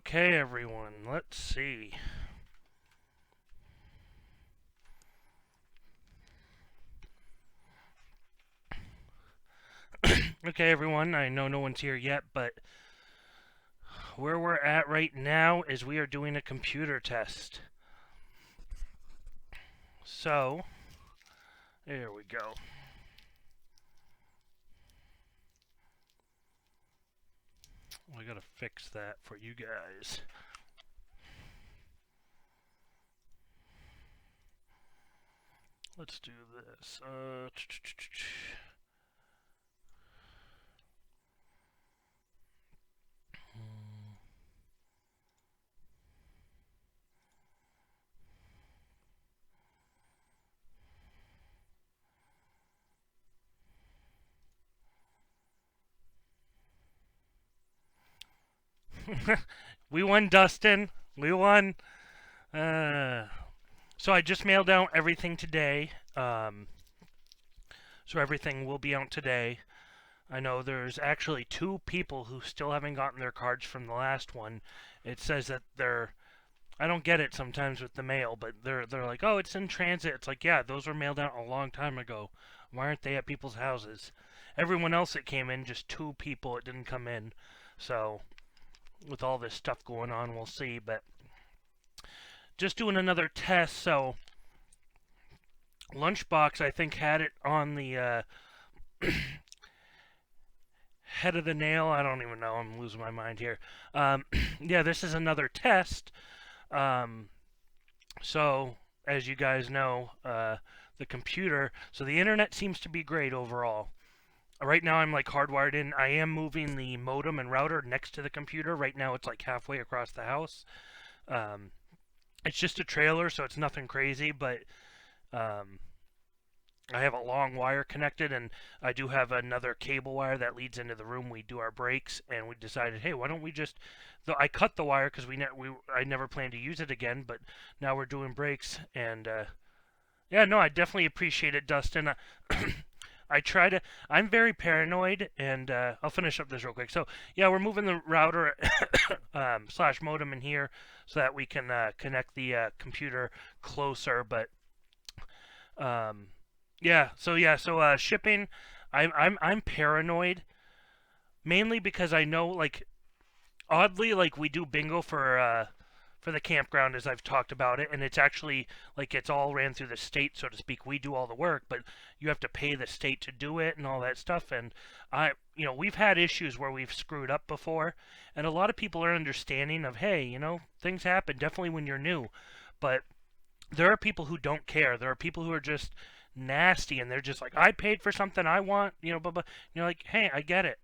Okay, everyone, let's see. Okay, everyone, I know no one's here yet, but where we're at right now is we are doing a computer test. So, there we go. I gotta fix that for you guys. Let's do this. We won, Dustin. We won. So I just mailed out everything today. So everything will be out today. I know there's actually two people who still haven't gotten their cards from the last one. It says that they're I don't get it sometimes with the mail, but they're like, "Oh, it's in transit." It's like, "Yeah, those were mailed out a long time ago. Why aren't they at people's houses?" Everyone else that came in, just two people it didn't come in. So, with all this stuff going on, we'll see, but just doing another test. So, Lunchbox I think had it on the head of the nail. I don't even know. I'm losing my mind here. Yeah, this is another test. Um, so, as you guys know, the computer, so the internet seems to be great overall. Right now, I'm like hardwired in. I am moving the modem and router next to the computer. Right now, it's like halfway across the house. Um, it's just a trailer, so it's nothing crazy, but um, I have a long wire connected, and I do have another cable wire that leads into the room we do our breaks. And we decided, hey, why don't we just? Though I cut the wire because I never planned to use it again, but now we're doing breaks, and yeah, no, I definitely appreciate it, Dustin. I try to. I'm very paranoid, and I'll finish up this real quick. So yeah, we're moving the router slash modem in here so that we can connect the computer closer. But um, so shipping, I'm paranoid mainly because I know like oddly like we do bingo for the campground as I've talked about it, and it's actually like it's all ran through the state, so to speak. We do all the work, but you have to pay the state to do it and all that stuff. And we've had issues where we've screwed up before, and a lot of people are understanding of, hey, things happen, definitely when you're new, but there are people who don't care. There are people who are just nasty, and they're just like, I paid for something I want, blah, blah. You're like, hey, I get it.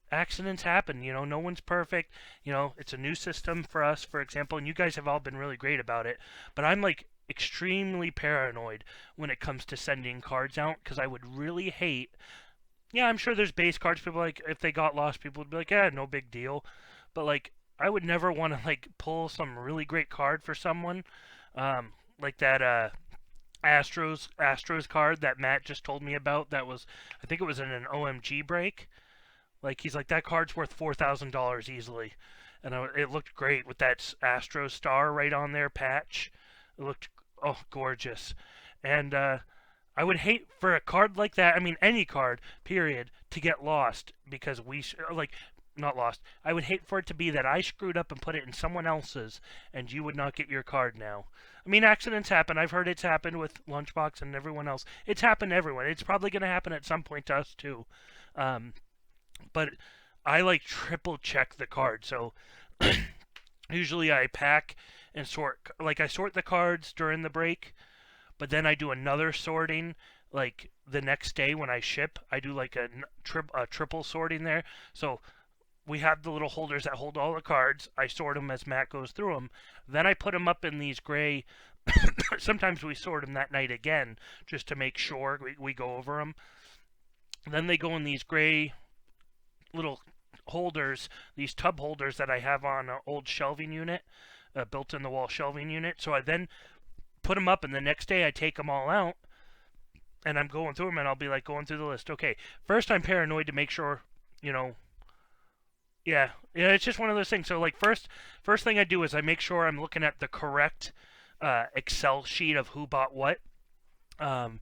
Accidents happen, no one's perfect. It's a new system for us, for example, and you guys have all been really great about it. But I'm like extremely paranoid when it comes to sending cards out because I would really hate. Yeah, I'm sure there's base cards. People like if they got lost, people would be like, yeah, no big deal. But like, I would never want to like pull some really great card for someone, like that Astros card that Matt just told me about. That was, I think it was in an OMG break. Like he's like that card's worth $4,000 easily, and it looked great with that Astro star right on there patch. It looked gorgeous, and I would hate for a card like that. I mean, any card, period, to get lost because like not lost. I would hate for it to be that I screwed up and put it in someone else's, and you would not get your card now. I mean, accidents happen. I've heard it's happened with Lunchbox and everyone else. It's happened to everyone. It's probably going to happen at some point to us too. Um, but I like triple check the card. So usually I pack and sort. Like I sort the cards during the break, but then I do another sorting like the next day when I ship. I do like a triple sorting there. So we have the little holders that hold all the cards. I sort them as Matt goes through them. Then I put them up in these gray. Sometimes we sort them that night again just to make sure we go over them. Then they go in these gray little holders, these tub holders that I have on an old shelving unit, built in the wall shelving unit. So I then put them up, and the next day I take them all out, and I'm going through them, and I'll be like going through the list. Okay, first I'm paranoid to make sure, you know, Yeah, yeah, it's just one of those things. So like first thing I do is I make sure I'm looking at the correct Excel sheet of who bought what. Um,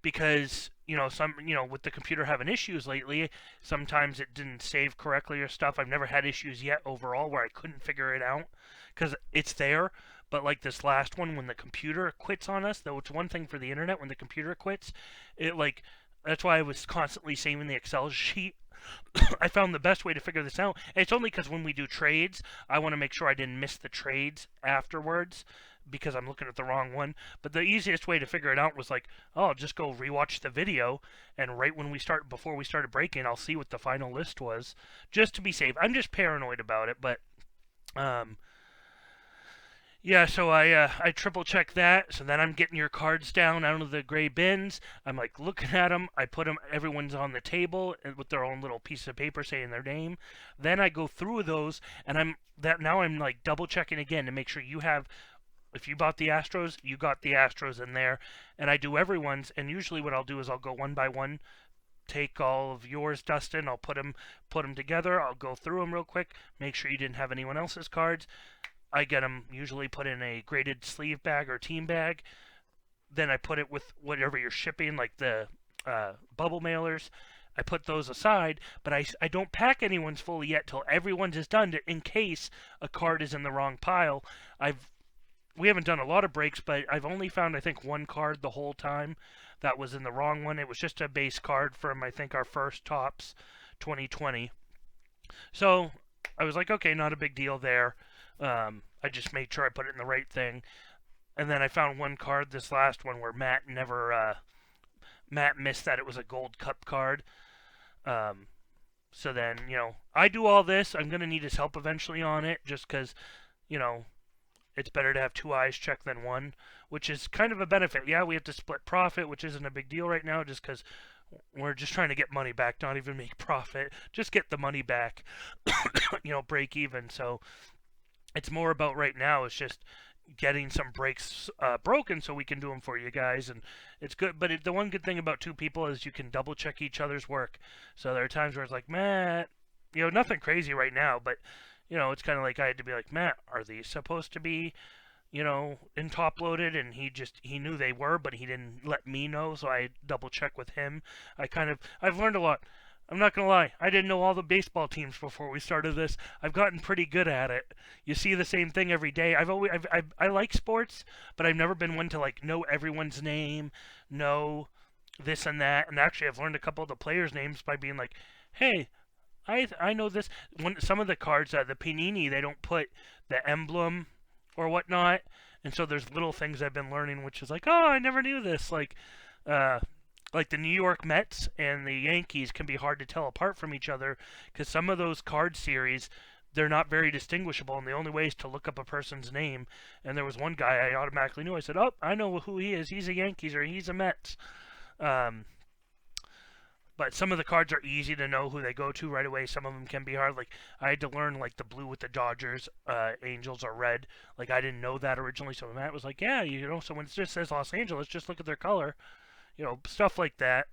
because some with the computer having issues lately, sometimes it didn't save correctly or stuff. I've never had issues yet overall where I couldn't figure it out because it's there. But like this last one, when the computer quits on us, though it's one thing for the internet, when the computer quits, it like that's why I was constantly saving the Excel sheet. I found the best way to figure this out. And it's only because when we do trades, I want to make sure I didn't miss the trades afterwards because I'm looking at the wrong one. But the easiest way to figure it out was like, oh, I'll just go rewatch the video, and right when before we started breaking, I'll see what the final list was, just to be safe. I'm just paranoid about it, but um, yeah, so I triple check that. So then I'm getting your cards down out of the gray bins. I'm like looking at them. I put them. Everyone's on the table with their own little piece of paper saying their name. Then I go through those, and I'm like double checking again to make sure you have. If you bought the Astros, you got the Astros in there, and I do everyone's. And usually what I'll do is I'll go one by one. Take all of yours, Dustin. I'll put them together. I'll go through them real quick. Make sure you didn't have anyone else's cards. I get them usually put in a graded sleeve bag or team bag. Then I put it with whatever you're shipping, like the bubble mailers. I put those aside, but I don't pack anyone's fully yet till everyone's is done in case a card is in the wrong pile. We haven't done a lot of breaks, but I've only found, I think, one card the whole time that was in the wrong one. It was just a base card from, I think, our first Topps 2020. So I was like, okay, not a big deal there. I just made sure I put it in the right thing. And then I found one card, this last one, where Matt missed that it was a Gold Cup card. So then, I do all this. I'm going to need his help eventually on it, just because, it's better to have two eyes check than one, which is kind of a benefit. Yeah, we have to split profit, which isn't a big deal right now, just because we're just trying to get money back, not even make profit. Just get the money back, break even. So it's more about right now is just getting some breaks broken so we can do them for you guys, and it's good. But the one good thing about two people is you can double check each other's work. So there are times where it's like, Matt, nothing crazy right now, but it's kind of like I had to be like, Matt, are these supposed to be in top loaded? And he knew they were, but he didn't let me know, so I double check with him. I've learned a lot. I'm not gonna lie, I didn't know all the baseball teams before we started this. I've gotten pretty good at it. You see the same thing every day. I like sports, but I've never been one to like know everyone's name, know this and that. And actually, I've learned a couple of the players' names by being like, hey, I know this. Some of the cards, the Panini, they don't put the emblem or whatnot, and so there's little things I've been learning, which is like, oh, I never knew this. Like the New York Mets and the Yankees can be hard to tell apart from each other because some of those card series, they're not very distinguishable, and the only way is to look up a person's name. And there was one guy I automatically knew. I said, oh, I know who he is. He's a Yankees or he's a Mets. But some of the cards are easy to know who they go to right away. Some of them can be hard. Like I had to learn like the blue with the Dodgers, Angels are red. Like I didn't know that originally. So Matt was like, yeah, so when it just says Los Angeles, just look at their color. Stuff like that.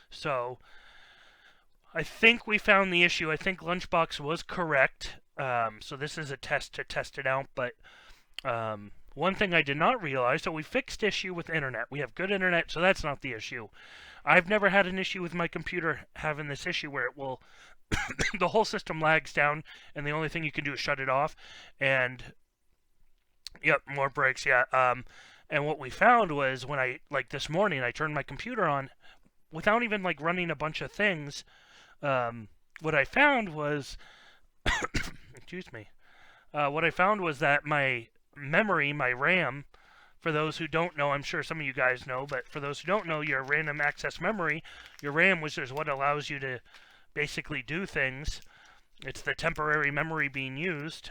So I think we found the issue. I think Lunchbox was correct. So this is a test to test it out. But one thing I did not realize, so we fixed issue with internet. We have good internet, so that's not the issue. I've never had an issue with my computer having this issue where it will the whole system lags down and the only thing you can do is shut it off. And yep, more breaks, yeah. And what we found was when this morning, I turned my computer on without even running a bunch of things. What I found was, excuse me, what I found was that my memory, my RAM, for those who don't know, I'm sure some of you guys know, but for those who don't know, your random access memory, your RAM, which is what allows you to basically do things. It's the temporary memory being used.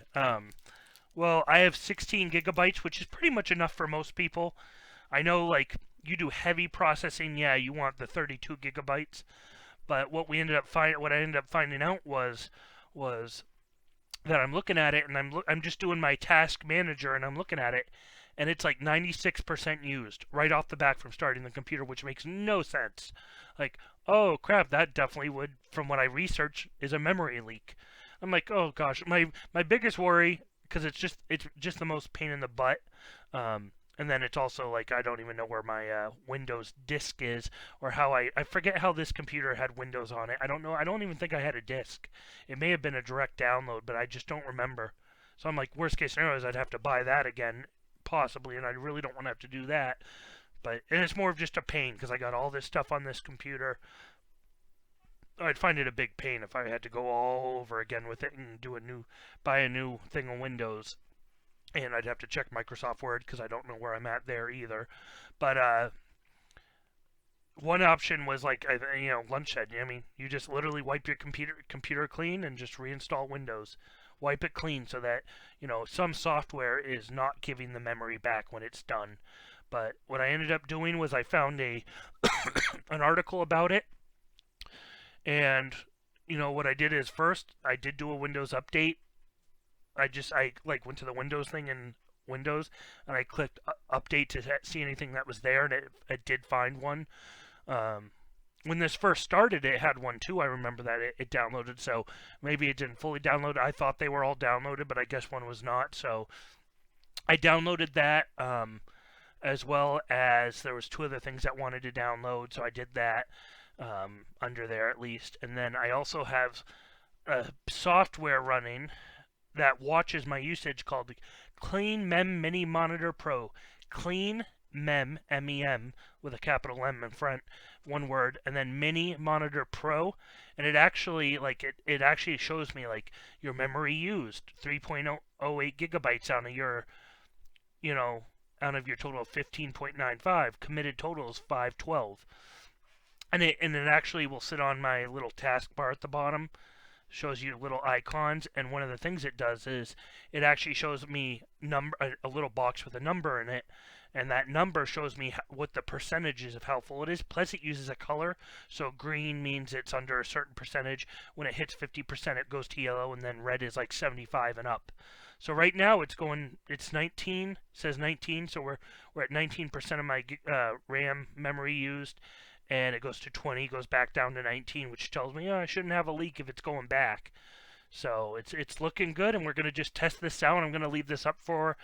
Well, I have 16 gigabytes, which is pretty much enough for most people. I know, you do heavy processing, yeah, you want the 32 gigabytes. But what I ended up finding out was that I'm looking at it, and I'm just doing my task manager, and I'm looking at it, and it's like 96% used right off the back from starting the computer, which makes no sense. Like, oh crap, that definitely would, from what I researched, is a memory leak. I'm like, oh gosh, my biggest worry, because it's just the most pain in the butt. And then it's also like I don't even know where my Windows disk is, or how I forget how this computer had Windows on it. I don't know. I don't even think I had a disk. It may have been a direct download, but I just don't remember. So I'm like, worst case scenario is I'd have to buy that again, possibly, and I really don't want to have to do that. But and it's more of just a pain because I got all this stuff on this computer. I'd find it a big pain if I had to go all over again with it and buy a new thing of Windows, and I'd have to check Microsoft Word because I don't know where I'm at there either. But one option was like Lunchhead. I mean, you just literally wipe your computer clean and just reinstall Windows. Wipe it clean so that some software is not giving the memory back when it's done. But what I ended up doing was I found an article about it, and what I did is first I did do a Windows update. I like went to the Windows thing in Windows, and I clicked update to see anything that was there, and it did find one. When this first started, it had one too. I remember that it downloaded, so maybe it didn't fully download. I thought they were all downloaded, but I guess one was not. So I downloaded that, as well as there was two other things that wanted to download, so I did that under there at least. And then I also have software running that watches my usage called Clean Mem Mini Monitor Pro. Clean Mem, M-E-M, with a capital M in front, one word, and then Mini Monitor Pro, and it actually it actually shows me like your memory used, 3.08 gigabytes out of your out of your total of 15.95. Committed total is 512, and it actually will sit on my little taskbar at the bottom. Shows you little icons, and one of the things it does is it actually shows me a little box with a number in it, and that number shows me what the percentage is of how full it is. Plus it uses a color, so green means it's under a certain percentage. When it hits 50% it goes to yellow, and then red is like 75 and up. So right now it's 19, says 19, so we're at 19% of my RAM memory used, and it goes to 20, goes back down to 19, which tells me I shouldn't have a leak if it's going back. So it's looking good, and we're going to just test this out. I'm going to leave this up for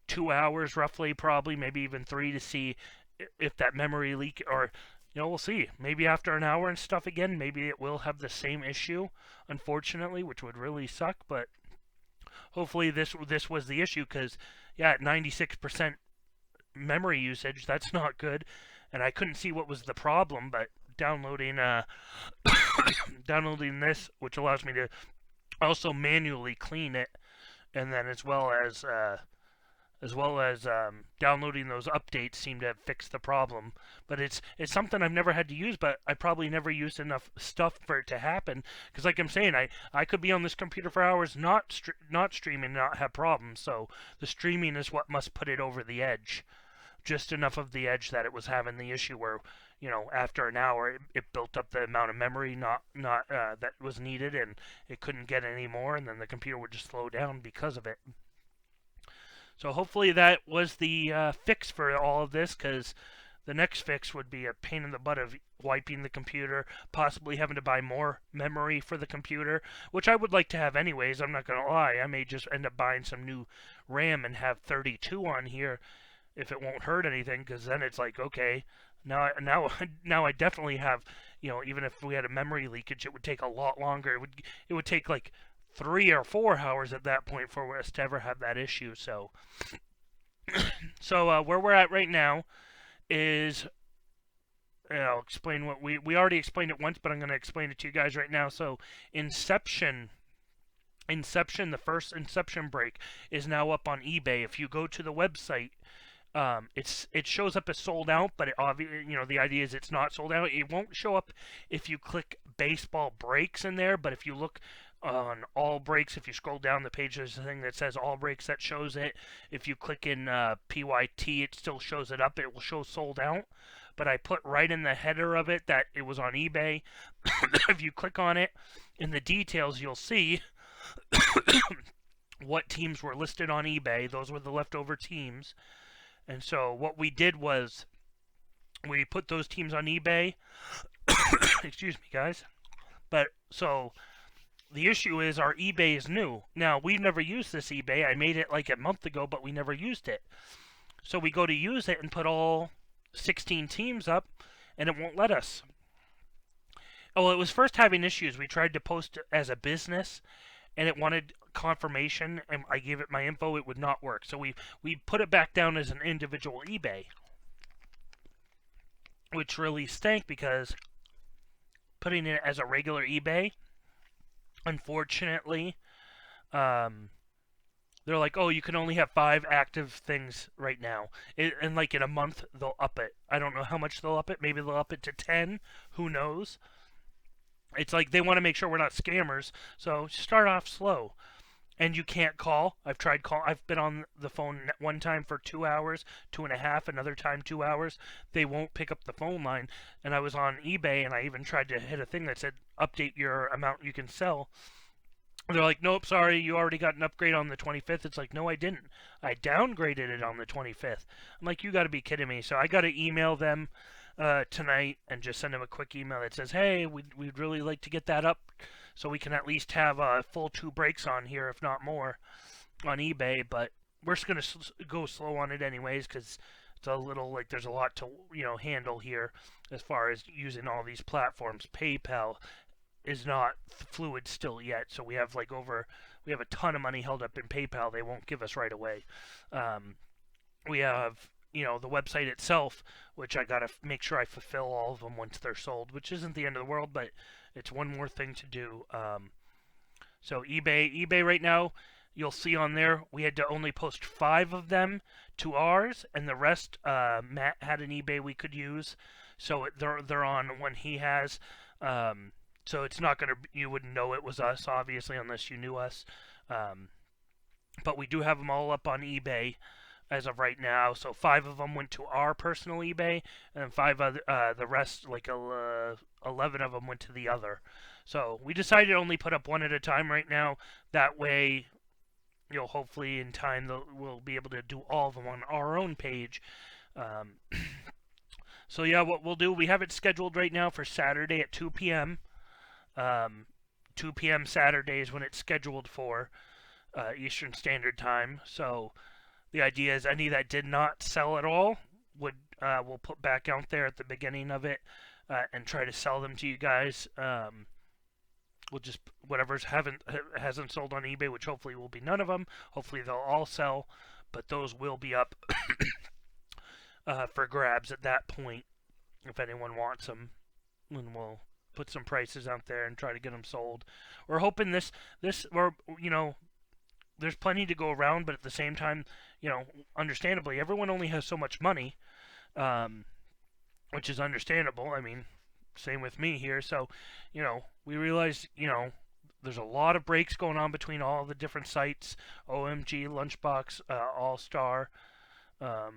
2 hours roughly, probably, maybe even 3, to see if that memory leak, or we'll see. Maybe after an hour and stuff again, maybe it will have the same issue, unfortunately, which would really suck, but hopefully this was the issue, because at 96% memory usage, that's not good. And I couldn't see what was the problem, but downloading downloading this, which allows me to also manually clean it, and then as well as downloading those updates seem to have fixed the problem. But it's something I've never had to use, but I probably never used enough stuff for it to happen. Because like I'm saying, I could be on this computer for hours not streaming and not have problems. So the streaming is what must put it over the edge. Just enough of the edge that it was having the issue where, after an hour it built up the amount of memory not that was needed, and it couldn't get any more, and then the computer would just slow down because of it. So hopefully that was the fix for all of this, because the next fix would be a pain in the butt of wiping the computer, possibly having to buy more memory for the computer, which I would like to have anyways. I'm not going to lie. I may just end up buying some new RAM and have 32 on here, if it won't hurt anything, because then it's like, okay, now I definitely have, even if we had a memory leakage, it would take a lot longer. It would take like 3 or 4 hours at that point for us to ever have that issue. So where we're at right now is, I'll explain what we already explained it once, but I'm going to explain it to you guys right now. So Inception, the first Inception break, is now up on eBay. If you go to the website, it shows up as sold out, but the idea is it's not sold out. It won't show up if you click baseball breaks in there, but if you look on all breaks, if you scroll down the page, there's a thing that says all breaks that shows it. If you click in PYT, it still shows it up. It will show sold out, but I put right in the header of it that it was on eBay. If you click on it, in the details, you'll see what teams were listed on eBay. Those were the leftover teams. And so what we did was we put those teams on eBay. Excuse me, guys. But so the issue is our eBay is new. Now, we've never used this eBay. I made it like a month ago, but we never used it. So we go to use it and put all 16 teams up, and it won't let us. Oh, it was first having issues. We tried to post it as a business, and it wanted confirmation, and I gave it my info. It would not work. So we put it back down as an individual eBay, which really stank because putting it as a regular eBay, unfortunately, they're like, oh, you can only have 5 active things right now. And like in a month, they'll up it. I don't know how much they'll up it. Maybe they'll up it to 10. Who knows? It's like they want to make sure we're not scammers. So start off slow. And you can't call. I've tried call. I've been on the phone one time for 2 hours, 2.5, another time 2 hours. They won't pick up the phone line. And I was on eBay, and I even tried to hit a thing that said update your amount you can sell. They're like, nope, sorry, you already got an upgrade on the 25th. It's like, no, I didn't. I downgraded it on the 25th. I'm like, you got to be kidding me. So I got to email them tonight and just send them a quick email that says, hey, we'd really like to get that up so we can at least have a full 2 breaks on here, if not more, on eBay. But we're just going to go slow on it anyways because it's a little, like, there's a lot to, handle here as far as using all these platforms. PayPal is not fluid still yet, so we have a ton of money held up in PayPal. They won't give us right away. We have the website itself, which I gotta make sure I fulfill all of them once they're sold, which isn't the end of the world, but it's one more thing to do. So eBay right now, you'll see on there we had to only post 5 of them to ours, and the rest Matt had an eBay we could use, so they're on one he has. So it's not you wouldn't know it was us, obviously, unless you knew us. But we do have them all up on eBay as of right now. So 5 of them went to our personal eBay, and 5 other, the rest, 11 of them went to the other. So we decided to only put up 1 at a time right now. That way, hopefully in time we'll be able to do all of them on our own page. So yeah, what we'll do, we have it scheduled right now for Saturday at 2 p.m. 2 p.m. Saturday is when it's scheduled for Eastern Standard Time. So the idea is any that did not sell at all we'll put back out there at the beginning of it and try to sell them to you guys. We'll just whatever's hasn't sold on eBay, which hopefully will be none of them. Hopefully they'll all sell, but those will be up for grabs at that point if anyone wants them. And we'll put some prices out there and try to get them sold. We're hoping there's plenty to go around, but at the same time, understandably, everyone only has so much money, which is understandable. I mean, same with me here. So, we realize, there's a lot of breaks going on between all the different sites, OMG, Lunchbox, All-Star, I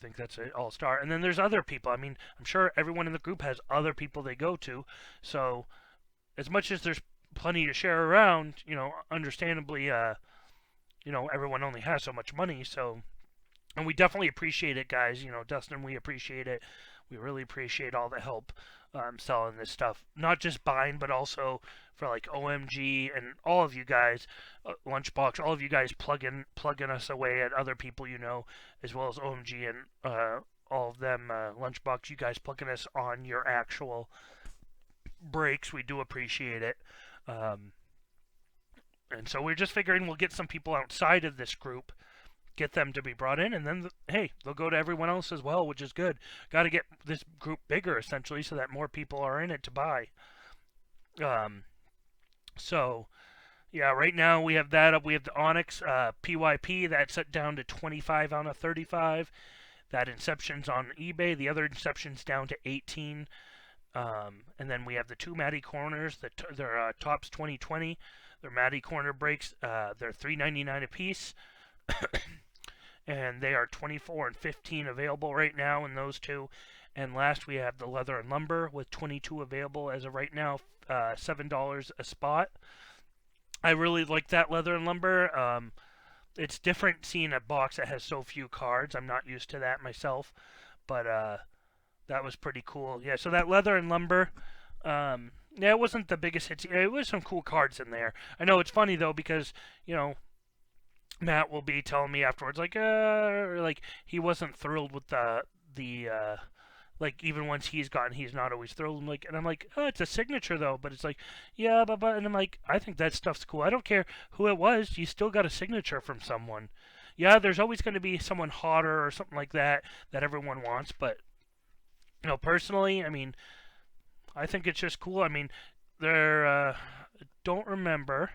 think that's it, All-Star. And then there's other people. I mean, I'm sure everyone in the group has other people they go to. So as much as there's plenty to share around, understandably, everyone only has so much money. So, and we definitely appreciate it, guys. Dustin, we appreciate it. We really appreciate all the help selling this stuff. Not just buying, but also for like OMG and all of you guys, Lunchbox, all of you guys plugging us away at other people as well as OMG and all of them, Lunchbox, you guys plugging us on your actual breaks. We do appreciate it. And so we're just figuring we'll get some people outside of this group, get them to be brought in, and then, hey, they'll go to everyone else as well, which is good. Got to get this group bigger, essentially, so that more people are in it to buy. So, yeah, right now we have that up. We have the Onyx PYP that's set down to 25 on a 35. That Inception's on eBay. The other Inception's down to 18. And then we have the 2 Matty Corners. They're Tops 2020. They're Matty Corner breaks. They're $3.99 a piece. And they are 24 and 15 available right now in those 2. And last we have the Leather and Lumber with 22 available as of right now, $7 a spot. I really like that Leather and Lumber. it's different seeing a box that has so few cards. I'm not used to that myself, but that was pretty cool. Yeah, so that leather and lumber. Yeah, it wasn't the biggest hits. It was some cool cards in there. I know it's funny though because you know Matt will be telling me afterwards like he wasn't thrilled with the like even once he's gotten, he's not always thrilled. And I'm like, oh, it's a signature though, but it's like, yeah, but and I'm like, I think that stuff's cool. I don't care who it was, you still got a signature from someone. Yeah, there's always going to be someone hotter or something like that that everyone wants, but personally, I mean, I think it's just cool. I mean, there, don't remember.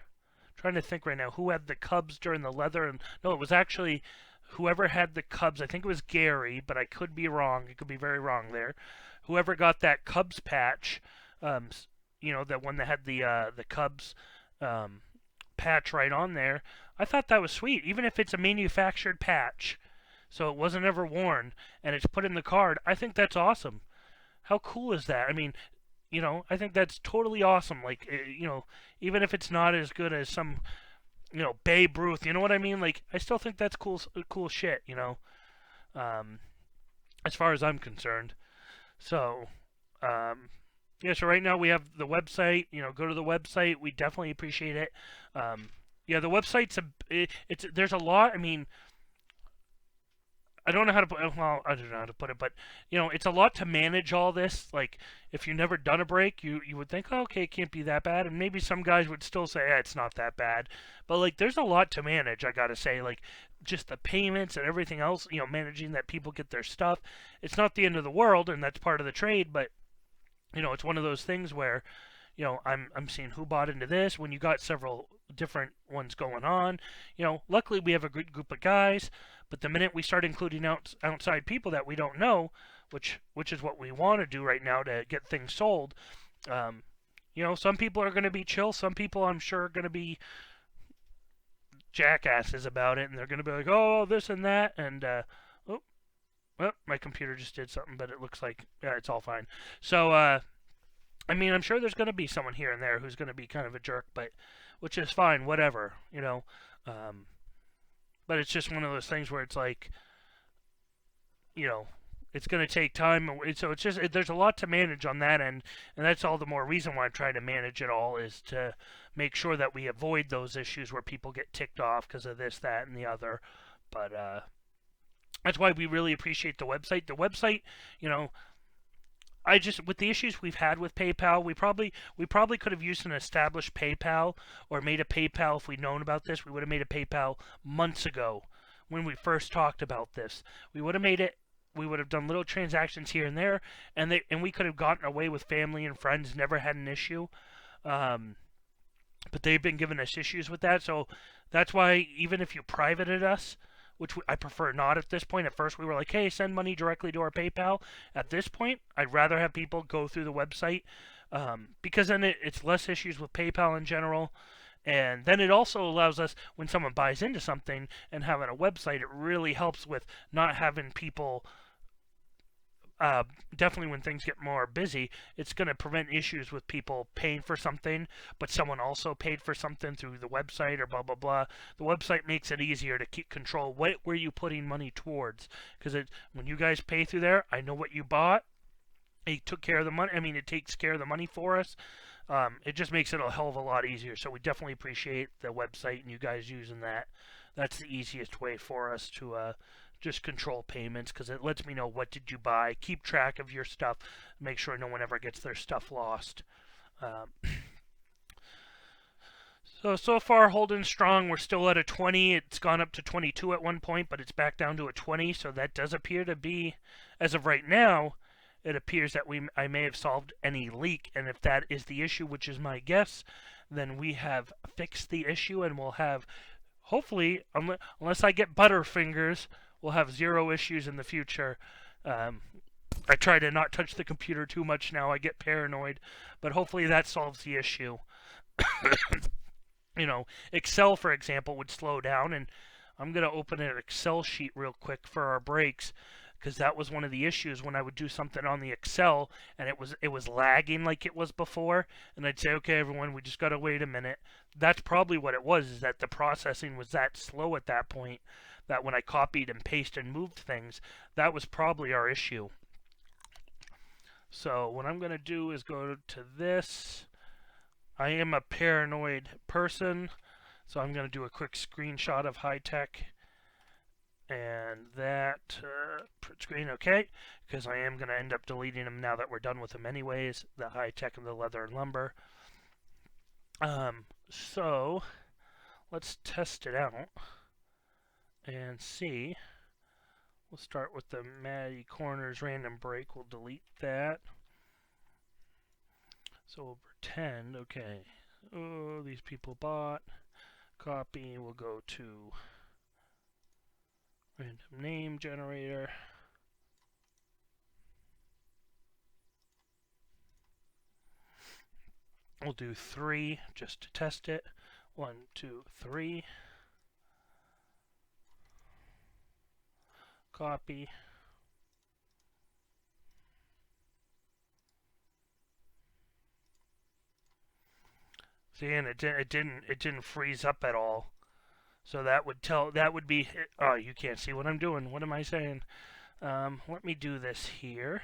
Trying to think right now who had the Cubs during the leather and no, it was actually whoever had the Cubs. I think it was Gary, but I could be wrong. It could be very wrong there. Whoever got that Cubs patch, um, that one that had the Cubs patch right on there. I thought that was sweet, even if it's a manufactured patch, so it wasn't ever worn and it's put in the card. I think that's awesome. How cool is that? I mean, I think that's totally awesome. Like, even if it's not as good as some, Babe Ruth, you know what I mean? Like, I still think that's cool shit, as far as I'm concerned. So, yeah, so right now we have the website, go to the website. We definitely appreciate it. Yeah, the website's, there's a lot. I mean, I don't know how to put. Well, I don't know how to put it, but it's a lot to manage all this. Like, if you've never done a break, you would think, oh, okay, it can't be that bad, and maybe some guys would still say, yeah, it's not that bad. But like, there's a lot to manage. I gotta say, like, just the payments and everything else. Managing that people get their stuff. It's not the end of the world, and that's part of the trade. But it's one of those things where I'm seeing who bought into this when you got several different ones going on. Luckily we have a good group of guys, but the minute we start including outside people that we don't know, which is what we want to do right now to get things sold, some people are going to be chill. Some people I'm sure are going to be jackasses about it, and they're going to be like, oh, this and that, and oh, well, my computer just did something, but it looks like it's all fine. So I mean, I'm sure there's going to be someone here and there who's going to be kind of a jerk, but which is fine, whatever. But it's just one of those things where it's like, it's going to take time. So it's just there's a lot to manage on that end, and that's all the more reason why I'm trying to manage it all is to make sure that we avoid those issues where people get ticked off because of this, that, and the other. But that's why we really appreciate the website. The website, with the issues we've had with PayPal, we probably could have used an established PayPal or made a PayPal if we'd known about this. We would have made a PayPal months ago when we first talked about this. We would have made it. We would have done little transactions here and there, and we could have gotten away with family and friends, never had an issue. But they've been giving us issues with that, so that's why even if you privated us, which I prefer not at this point. At first, we were like, hey, send money directly to our PayPal. At this point, I'd rather have people go through the website because then it's less issues with PayPal in general. And then it also allows us, when someone buys into something and having a website, it really helps with not having people definitely when things get more busy, it's going to prevent issues with people paying for something, but someone also paid for something through the website or blah, blah, blah. The website makes it easier to keep control. Where are you putting money towards? Because when you guys pay through there, I know what you bought. It took care of the money. I mean, it takes care of the money for us. It just makes it a hell of a lot easier. So we definitely appreciate the website and you guys using that. That's the easiest way for us to just control payments because it lets me know what did you buy, keep track of your stuff, make sure no one ever gets their stuff lost. So far holding strong. We're still at a 20. It's gone up to 22 at one point, but it's back down to a 20. So that does appear to be, as of right now, it appears that I may have solved any leak. And if that is the issue, which is my guess, then we have fixed the issue and we'll have, hopefully, unless I get butterfingers, we'll have zero issues in the future. I try to not touch the computer too much now. I get paranoid, but hopefully that solves the issue. Excel, for example, would slow down, and I'm going to open an Excel sheet real quick for our breaks, because that was one of the issues when I would do something on the Excel and it was lagging like it was before, and I'd say, okay, everyone, we just gotta wait a minute. That's probably what it was, is that the processing was that slow at that point, that when I copied and pasted and moved things, that was probably our issue. So what I'm gonna do is go to this. I am a paranoid person, so I'm going to do a quick screenshot of Hi-Tech, and that print screen, okay, because I am going to end up deleting them now that we're done with them anyways, the Hi-Tech and the leather and lumber. So let's test it out and see. We'll start with the Matty Corners random break. We'll delete that. So we'll pretend, okay, oh, these people bought. Copy, we'll go to random name generator. We'll do 3 just to test it. 1, 2, 3. Copy. See, and it didn't freeze up at all. So that would be, oh, you can't see what I'm doing. What am I saying? Let me do this here.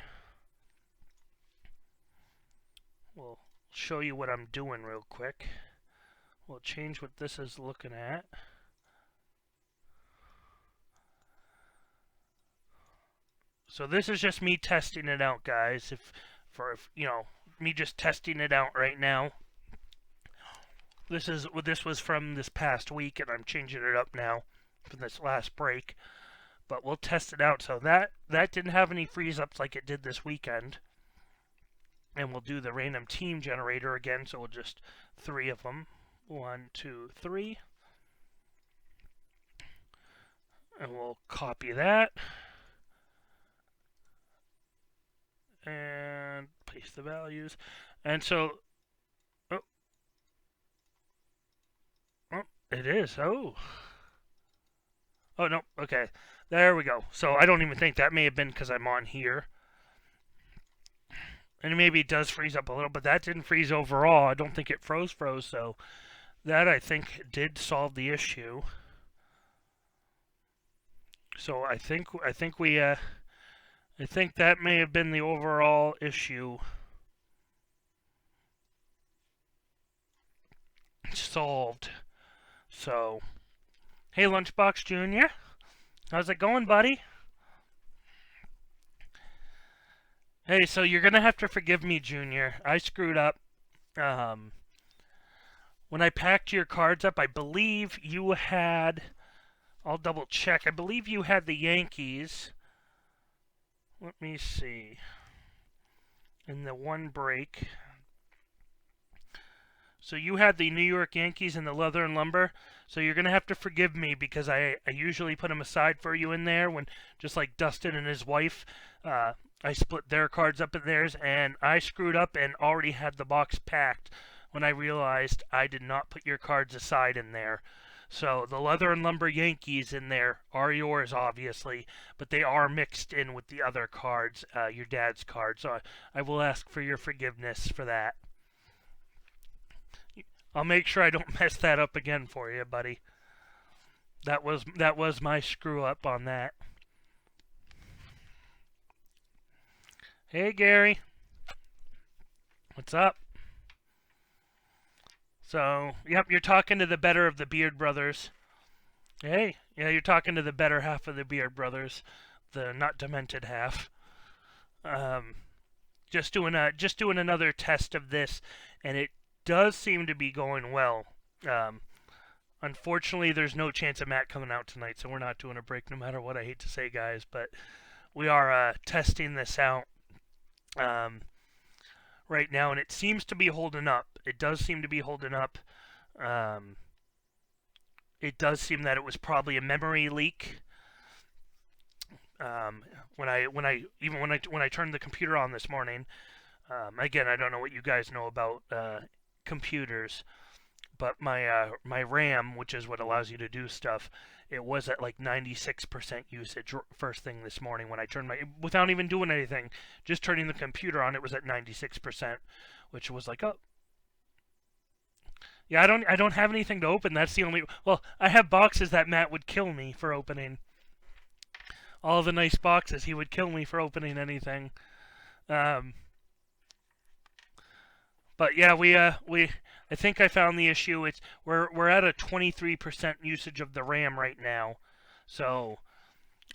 We'll show you what I'm doing real quick. We'll change what this is looking at. So this is just me testing it out, guys. If you know, me just testing it out right now. This was from this past week, and I'm changing it up now from this last break. But we'll test it out. So that didn't have any freeze ups like it did this weekend. And we'll do the random team generator again. So we'll just 3 of them. 1, 2, 3. And we'll copy that. And paste the values. And so, oh, it is. Oh, no. Okay, there we go. So I don't even think that may have been because I'm on here. And maybe it does freeze up a little, but that didn't freeze overall. I don't think it froze. So that, I think, did solve the issue. So I think that may have been the overall issue solved. So, hey, Lunchbox Jr., how's it going, buddy? Hey, so you're going to have to forgive me, Junior. I screwed up. When I packed your cards up, I believe you had... I'll double check. I believe you had the Yankees. Let me see. In the one break. So you had the New York Yankees and the leather and lumber. So you're going to have to forgive me because I usually put them aside for you in there when, just like Dustin and his wife, I split their cards up in theirs, and I screwed up and already had the box packed when I realized I did not put your cards aside in there. So the leather and lumber Yankees in there are yours, obviously, but they are mixed in with the other cards, your dad's cards. So I will ask for your forgiveness for that. I'll make sure I don't mess that up again for you, buddy. That was my screw up on that. Hey, Gary. What's up? So, yep, you're talking to the better of the Beard Brothers. Hey, yeah, you're talking to the better half of the Beard Brothers, the not demented half. Just doing another test of this, and it does seem to be going well. Unfortunately, there's no chance of Matt coming out tonight, so we're not doing a break no matter what. I hate to say, guys, but we are testing this out right now, and it seems to be holding up. It does seem to be holding up. It does seem that it was probably a memory leak. When I turned the computer on this morning, again, I don't know what you guys know about computers, but my RAM, which is what allows you to do stuff, it was at like 96% usage first thing this morning when I turned without even doing anything, just turning the computer on, it was at 96%, which was like, oh. Yeah, I don't have anything to open. That's the only. Well, I have boxes that Matt would kill me for opening. All the nice boxes, he would kill me for opening anything. Um, but yeah, I think I found the issue. We're at a 23% usage of the RAM right now. So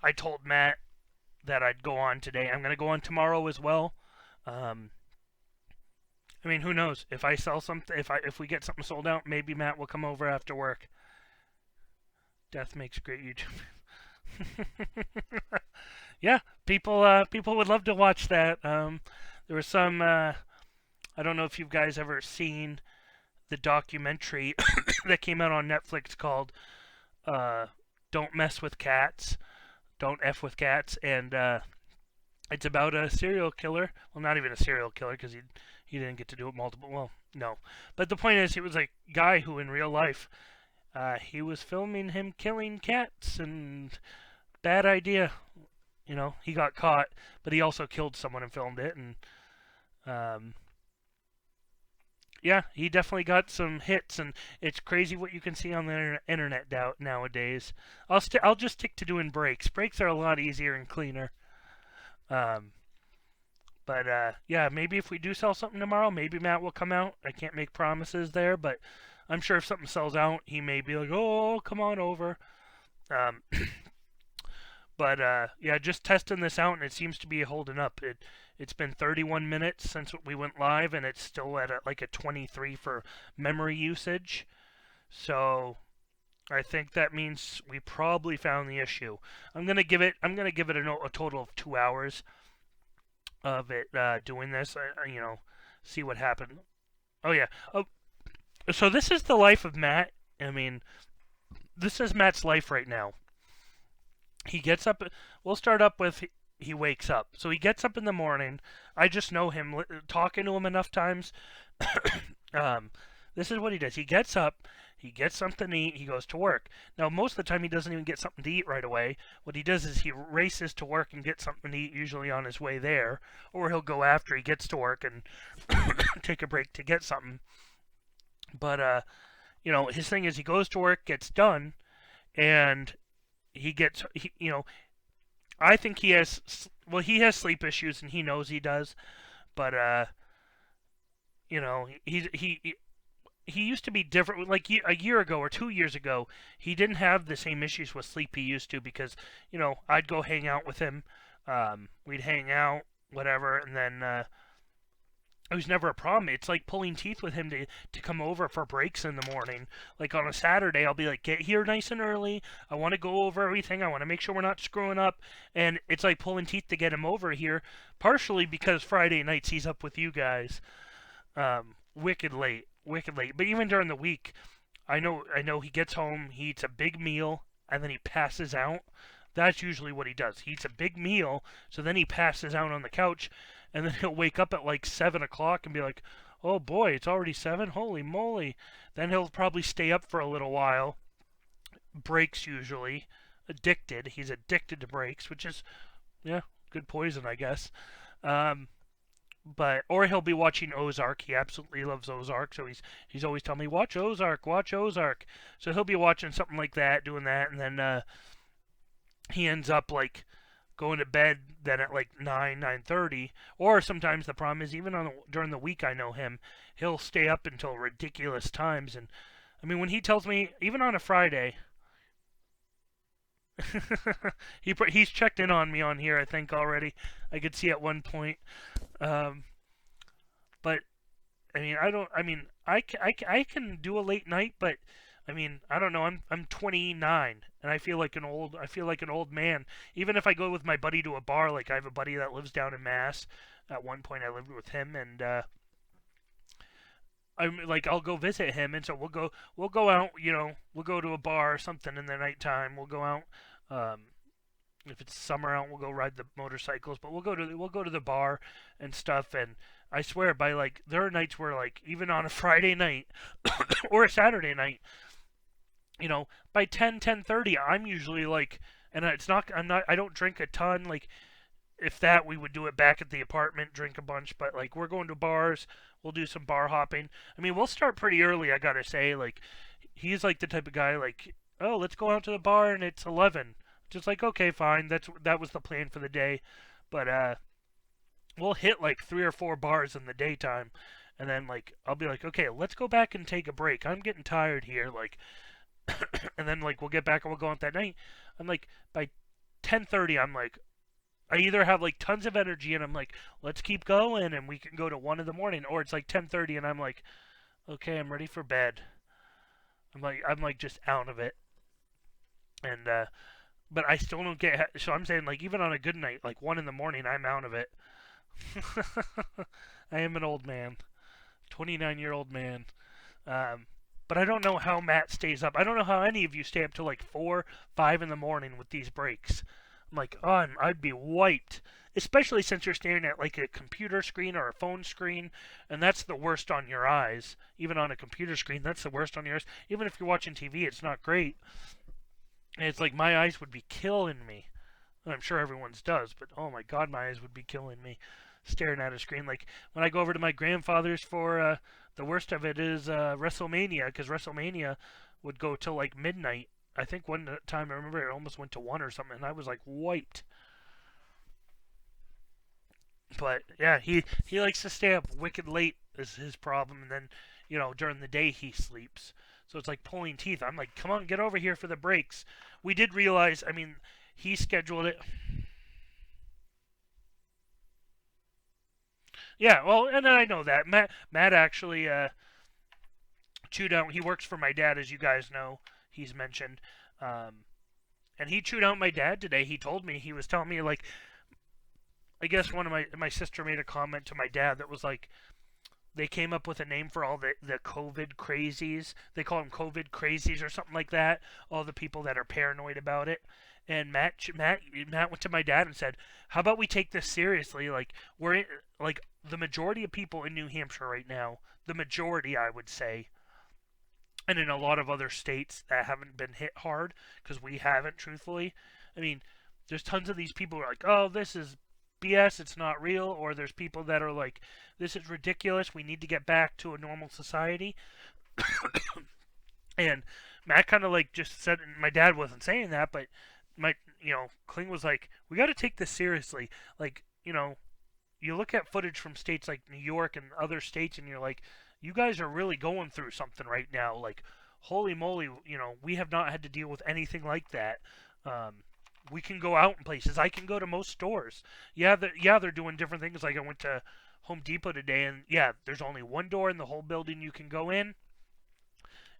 I told Matt that I'd go on today. I'm gonna go on tomorrow as well. Um, I mean, who knows? If I sell something, if we get something sold out, maybe Matt will come over after work. Death makes great YouTube. Yeah, people would love to watch that. There was some. I don't know if you guys ever seen the documentary that came out on Netflix called "Don't Mess with Cats." Don't F with cats, and it's about a serial killer. Well, not even a serial killer because he didn't get to do it multiple. Well, no, but the point is, he was a guy who in real life he was filming him killing cats, and bad idea. You know, he got caught, but he also killed someone and filmed it, and yeah, he definitely got some hits, and it's crazy what you can see on the internet nowadays. I'll just stick to doing breaks. Breaks are a lot easier and cleaner. Um, but yeah, maybe if we do sell something tomorrow, maybe Matt will come out. I can't make promises there, but I'm sure if something sells out, he may be like, "Oh, come on over." Um, but yeah, just testing this out, and it seems to be holding up. It's been 31 minutes since we went live, and it's still at like a 23 for memory usage. So I think that means we probably found the issue. I'm gonna give it a total of 2 hours of it doing this. See what happened. Oh yeah. Oh, so this is the life of Matt. I mean, this is Matt's life right now. He gets up. We'll start up with he wakes up. So he gets up in the morning. I just know him talking to him enough times. um, this is what he does. He gets up. He gets something to eat. He goes to work. Now, most of the time, he doesn't even get something to eat right away. What he does is he races to work and gets something to eat, usually on his way there, or he'll go after he gets to work and take a break to get something. But his thing is he goes to work, gets done, and I think he has sleep issues and he knows he does, but he used to be different. Like a year ago or 2 years ago, he didn't have the same issues with sleep he used to because I'd go hang out with him, we'd hang out, whatever, and then it was never a problem. It's like pulling teeth with him to come over for breaks in the morning. Like on a Saturday, I'll be like, get here nice and early. I want to go over everything. I want to make sure we're not screwing up. And it's like pulling teeth to get him over here, partially because Friday nights he's up with you guys. Wicked late, wicked late. But even during the week, I know he gets home, he eats a big meal, and then he passes out. That's usually what he does. He eats a big meal, so then he passes out on the couch, and then he'll wake up at like 7 o'clock and be like, "Oh boy, it's already 7? Holy moly!" Then he'll probably stay up for a little while. Breaks usually. Addicted. He's addicted to breaks, which is, yeah, good poison, I guess. Um, or he'll be watching Ozark. He absolutely loves Ozark, so he's always telling me, "Watch Ozark, watch Ozark." So he'll be watching something like that, doing that, and then he ends up like going to bed then at like 9:30. Or sometimes the problem is even during the week, I know he'll stay up until ridiculous times. And I mean, when he tells me even on a Friday, he's checked in on me on here, I think, already. I could see at one point. um, but I mean, I can do a late night, but I mean, I don't know. I'm 29, and I feel like an old man. Even if I go with my buddy to a bar, like I have a buddy that lives down in Mass. At one point, I lived with him, and I'm like, I'll go visit him, and so we'll go out. We'll go to a bar or something in the nighttime. We'll go out. Um, if it's summer out, we'll go ride the motorcycles. But we'll go to the bar and stuff, and I swear, by like, there are nights where, like, even on a Friday night or a Saturday night, by 10:30, I'm usually like, and it's not, I don't drink a ton. Like, if that, we would do it back at the apartment, drink a bunch. But like, we're going to bars, we'll do some bar hopping. I mean, we'll start pretty early, I gotta say. Like, he's like the type of guy, like, oh, let's go out to the bar and it's 11. Just like, okay, fine. That was the plan for the day. But we'll hit like 3 or 4 bars in the daytime, and then like I'll be like, okay, let's go back and take a break. I'm getting tired here, like, and then like we'll get back and we'll go out that night. I'm like, by 10:30, I'm like, I either have like tons of energy and I'm like, let's keep going and we can go to 1 in the morning, or it's like 10:30 and I'm like, okay, I'm ready for bed. I'm like just out of it, and but I still don't get. So I'm saying, like, even on a good night, like 1 in the morning, I'm out of it. I am an old man, 29-year-old man. Um, but I don't know how Matt stays up. I don't know how any of you stay up till like 4, 5 in the morning with these breaks. I'm like, oh, I'd be wiped. Especially since you're staring at like a computer screen or a phone screen, and that's the worst on your eyes. Even on a computer screen, that's the worst on yours. Even if you're watching TV, it's not great. And it's like my eyes would be killing me. And I'm sure everyone's does, but oh my god, my eyes would be killing me staring at a screen. Like when I go over to my grandfather's for the worst of it is WrestleMania, because WrestleMania would go till like midnight. I think one time I remember it almost went to 1 or something, and I was like wiped. But yeah, he likes to stay up wicked late is his problem, and then during the day he sleeps. So it's like pulling teeth. I'm like, come on, get over here for the breaks. We did realize. I mean, he scheduled it. Yeah, well, and I know that Matt actually chewed out. He works for my dad, as you guys know. He's mentioned, um, and he chewed out my dad today. He told me, he was telling me, like, I guess one of my sister made a comment to my dad that was like, they came up with a name for all the COVID crazies. They call them COVID crazies or something like that. All the people that are paranoid about it. And Matt went to my dad and said, "How about we take this seriously? Like, we're in, like, the majority of people in New Hampshire right now, the majority, I would say, and in a lot of other states that haven't been hit hard, because we haven't, truthfully. I mean, there's tons of these people who are like, oh, this is BS, it's not real, or there's people that are like, this is ridiculous, we need to get back to a normal society." And Matt kind of like just said, and my dad wasn't saying that, but Kling was like, we got to take this seriously. Like, you look at footage from states like New York and other states, and you're like, you guys are really going through something right now. Like, holy moly, we have not had to deal with anything like that. We can go out in places. I can go to most stores. Yeah, they're doing different things. Like I went to Home Depot today, and yeah, there's only one door in the whole building you can go in,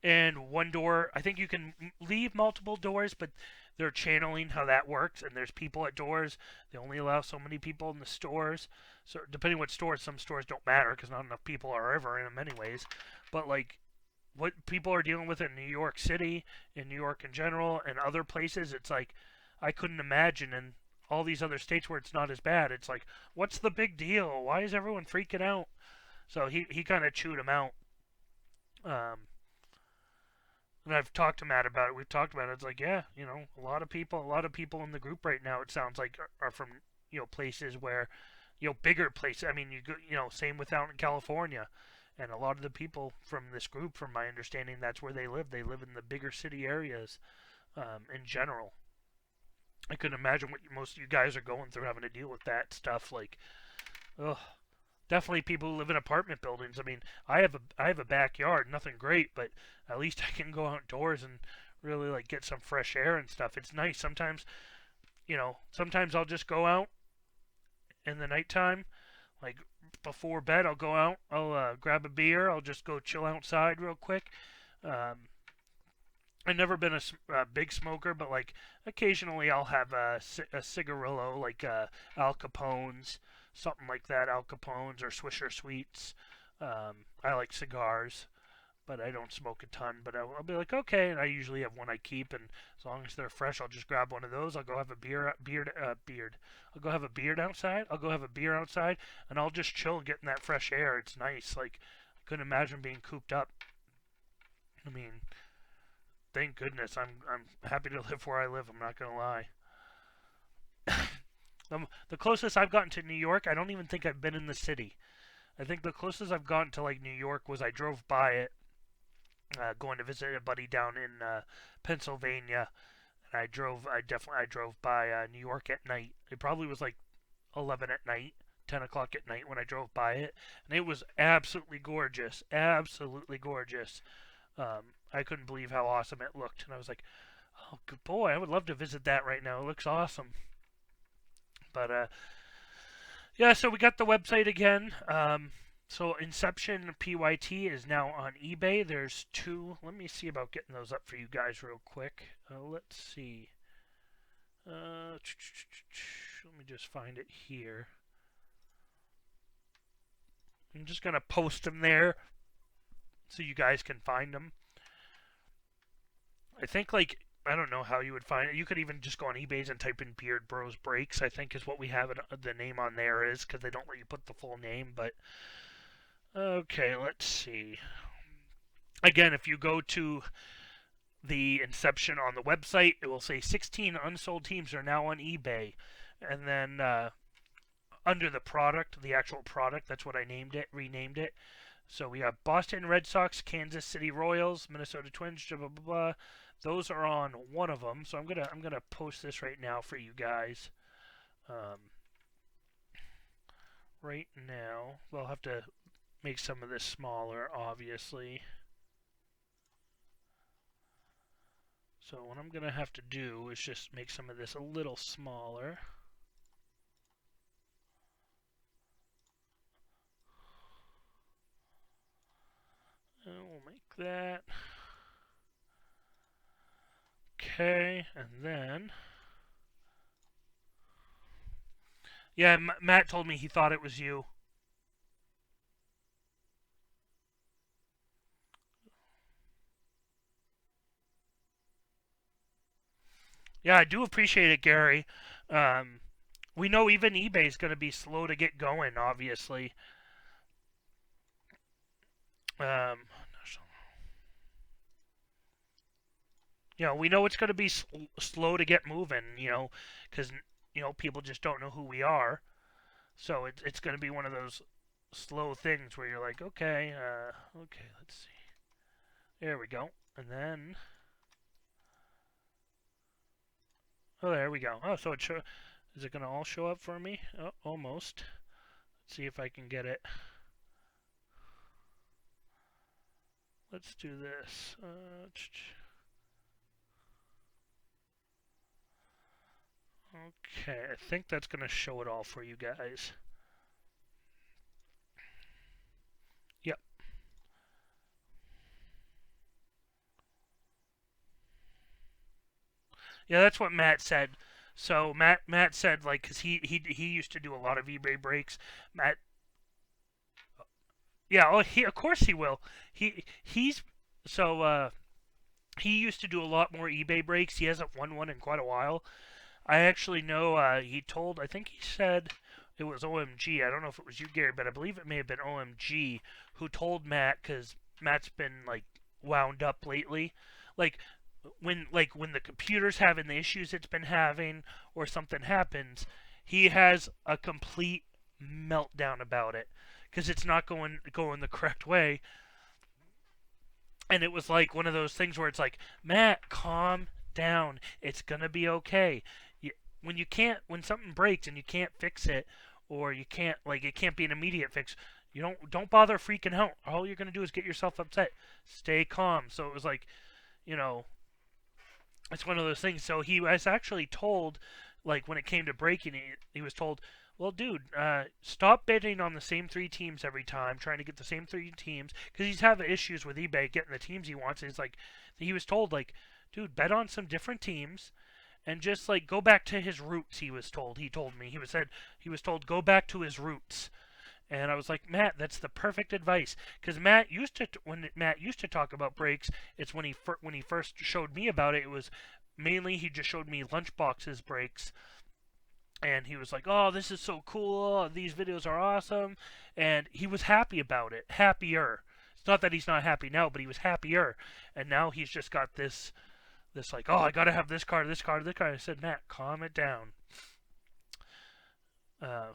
and one door. I think you can leave multiple doors, but they're channeling how that works. And there's people at doors. They only allow so many people in the stores. So depending what stores, some stores don't matter because not enough people are ever in them anyways. But like what people are dealing with in New York City, in New York in general, and other places, it's like I couldn't imagine in all these other states where it's not as bad. It's like, what's the big deal? Why is everyone freaking out? So he kind of chewed him out. And I've talked to Matt about it. We've talked about it. It's like, yeah, a lot of people in the group right now, it sounds like, are from, places where, bigger places. I mean, you go, same with out in California. And a lot of the people from this group, from my understanding, that's where they live. They live in the bigger city areas, in general. I couldn't imagine what most of you guys are going through, having to deal with that stuff. Like, ugh. Definitely people who live in apartment buildings. I mean, I have a backyard, nothing great, but at least I can go outdoors and really like get some fresh air and stuff. It's nice. Sometimes I'll just go out in the nighttime, like before bed. I'll go out. I'll grab a beer. I'll just go chill outside real quick. I've never been a big smoker, but like occasionally I'll have a cigarillo, like Al Capone's, something like that, Al Capone's or Swisher Sweets. I like cigars. but I don't smoke a ton. But I'll be like, okay, and I usually have one I keep, and as long as they're fresh, I'll just grab one of those. I'll go have a beard. I'll go have a beard outside. I'll go have a beer outside, and I'll just chill, getting that fresh air. It's nice. Like, I couldn't imagine being cooped up. I mean, thank goodness. I'm happy to live where I live. I'm not gonna lie. The closest I've gotten to New York, I don't even think I've been in the city. I think the closest I've gotten to like New York was I drove by it, going to visit a buddy down in Pennsylvania, and I drove by New York at night. It probably was like 11 at night, 10 o'clock at night when I drove by it, and it was absolutely gorgeous, absolutely gorgeous. I couldn't believe how awesome it looked, and I was like, oh good boy, I would love to visit that right now. It looks awesome. But yeah, so we got the website again. So Inception PYT is now on eBay. There's two. Let me see about getting those up for you guys real quick. Let's see. Let me just find it here. I'm just going to post them there so you guys can find them. I think, like, I don't know how you would find it. You could even just go on eBay and type in Beard Bros Breaks, I think is what we have the name on there is, because they don't let you put the full name. But okay, let's see. Again, if you go to the Inception on the website, it will say 16 unsold teams are now on eBay. And then under the product, the actual product, that's what I renamed it. So we have Boston Red Sox, Kansas City Royals, Minnesota Twins, blah blah blah. Those are on one of them. So I'm gonna post this right now for you guys. Right now, we'll have to make some of this smaller, obviously. So what I'm gonna have to do is just make some of this a little smaller. And we'll make that. Okay, and then... Yeah, Matt told me he thought it was you. Yeah, I do appreciate it, Gary. We know even eBay is going to be slow to get going, obviously. We know it's going to be slow to get moving, because, people just don't know who we are. So it's going to be one of those slow things where you're like, okay, let's see. There we go. And then... Oh, there we go. Oh, so is it going to all show up for me? Oh, almost. Let's see if I can get it. Let's do this. Okay, I think that's going to show it all for you guys. Yep. Yeah, that's what Matt said. So Matt said, like, because he used to do a lot of eBay breaks. Matt, yeah, of course he will. He's so he used to do a lot more eBay breaks. He hasn't won one in quite a while. I actually know I think he said it was OMG. I don't know if it was you, Gary, but I believe it may have been OMG who told Matt, because Matt's been, like, wound up lately. Like when the computer's having the issues it's been having, or something happens, he has a complete meltdown about it because it's not going the correct way. And it was like one of those things where it's like, Matt, calm down. It's gonna be okay. When something breaks and you can't fix it, or you can't, like, it can't be an immediate fix, you don't bother freaking out. All you're gonna do is get yourself upset. Stay calm. So it was like, it's one of those things. So he was actually told, like, when it came to breaking it, he was told, well, dude, stop betting on the same 3 teams every time, trying to get the same 3 teams, because he's having issues with eBay getting the teams he wants. And it's like, he was told, like, dude, bet on some different teams, and just, like, go back to his roots. He was told. He told me he was told go back to his roots, And I was like, Matt, that's the perfect advice. Because Matt used to, when Matt used to talk about brakes, it's when he first showed me about it. It was mainly he just showed me Lunchbox's brakes, and he was like, "Oh, this is so cool. These videos are awesome," and he was happy about it. Happier. It's not that he's not happy now, but he was happier. And now he's just got this like, "Oh, I gotta have this car, this car, this car." I said, Matt, calm it down. Uh,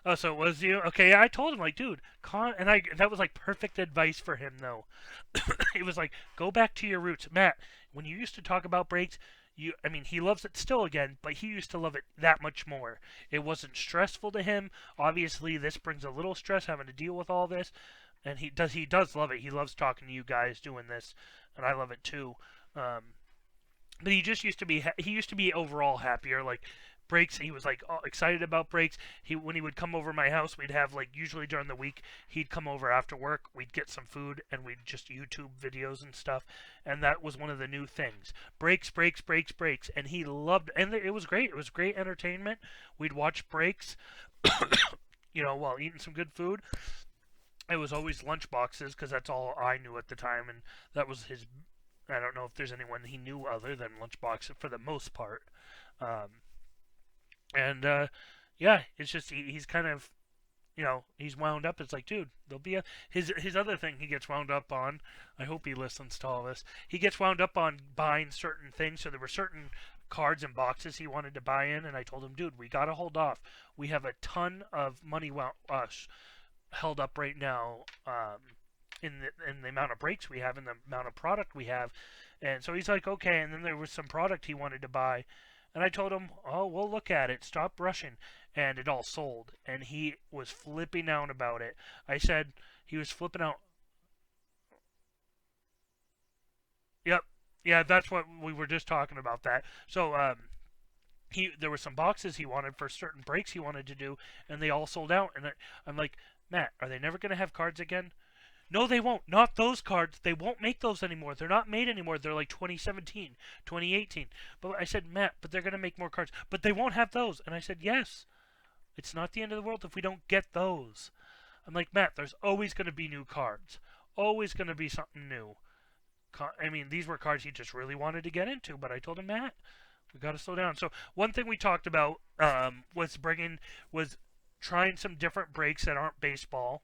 Oh, so it was you? Okay, yeah, I told him like, dude, and that was like perfect advice for him though. It was like, go back to your roots, Matt. When you used to talk about brakes, I mean, he loves it still again, but he used to love it that much more. It wasn't stressful to him. Obviously, this brings a little stress having to deal with all this, and he does love it. He loves talking to you guys doing this, and I love it too. Um, but he used to be overall happier. Like brakes, he was like excited about brakes. When he would come over my house, we'd have like usually during the week he'd come over after work, we'd get some food and we'd just YouTube videos and stuff, and that was one of the new things. Brakes, brakes, brakes, brakes, and he loved, and it was great. It was great entertainment. We'd watch brakes while eating some good food. It was always lunch boxes because that's all I knew at the time, and that was his. I don't know if there's anyone he knew other than Lunchbox for the most part. Um, and yeah, it's just he's kind of he's wound up. It's like, dude, there'll be his other thing he gets wound up on. I hope he listens to all this. He gets wound up on buying certain things. So there were certain cards and boxes he wanted to buy in, and I told him, dude, we gotta hold off. We have a ton of money held up right now. In the amount of breaks we have and the amount of product we have. And so he's like, okay. And then there was some product he wanted to buy. And I told him, oh, we'll look at it. Stop rushing. And it all sold. And he was flipping out about it. I said, he was flipping out. Yep. Yeah, that's what we were just talking about that. So, there were some boxes he wanted for certain breaks he wanted to do, and they all sold out. And I'm like, Matt, are they never going to have cards again? No, they won't. Not those cards. They won't make those anymore. They're not made anymore. They're like 2017, 2018. But I said, Matt, but they're going to make more cards. But they won't have those. And I said, yes. It's not the end of the world if we don't get those. I'm like, Matt, there's always going to be new cards. Always going to be something new. I mean, these were cards he just really wanted to get into. But I told him, Matt, we got to slow down. So one thing we talked about was trying some different breaks that aren't baseball.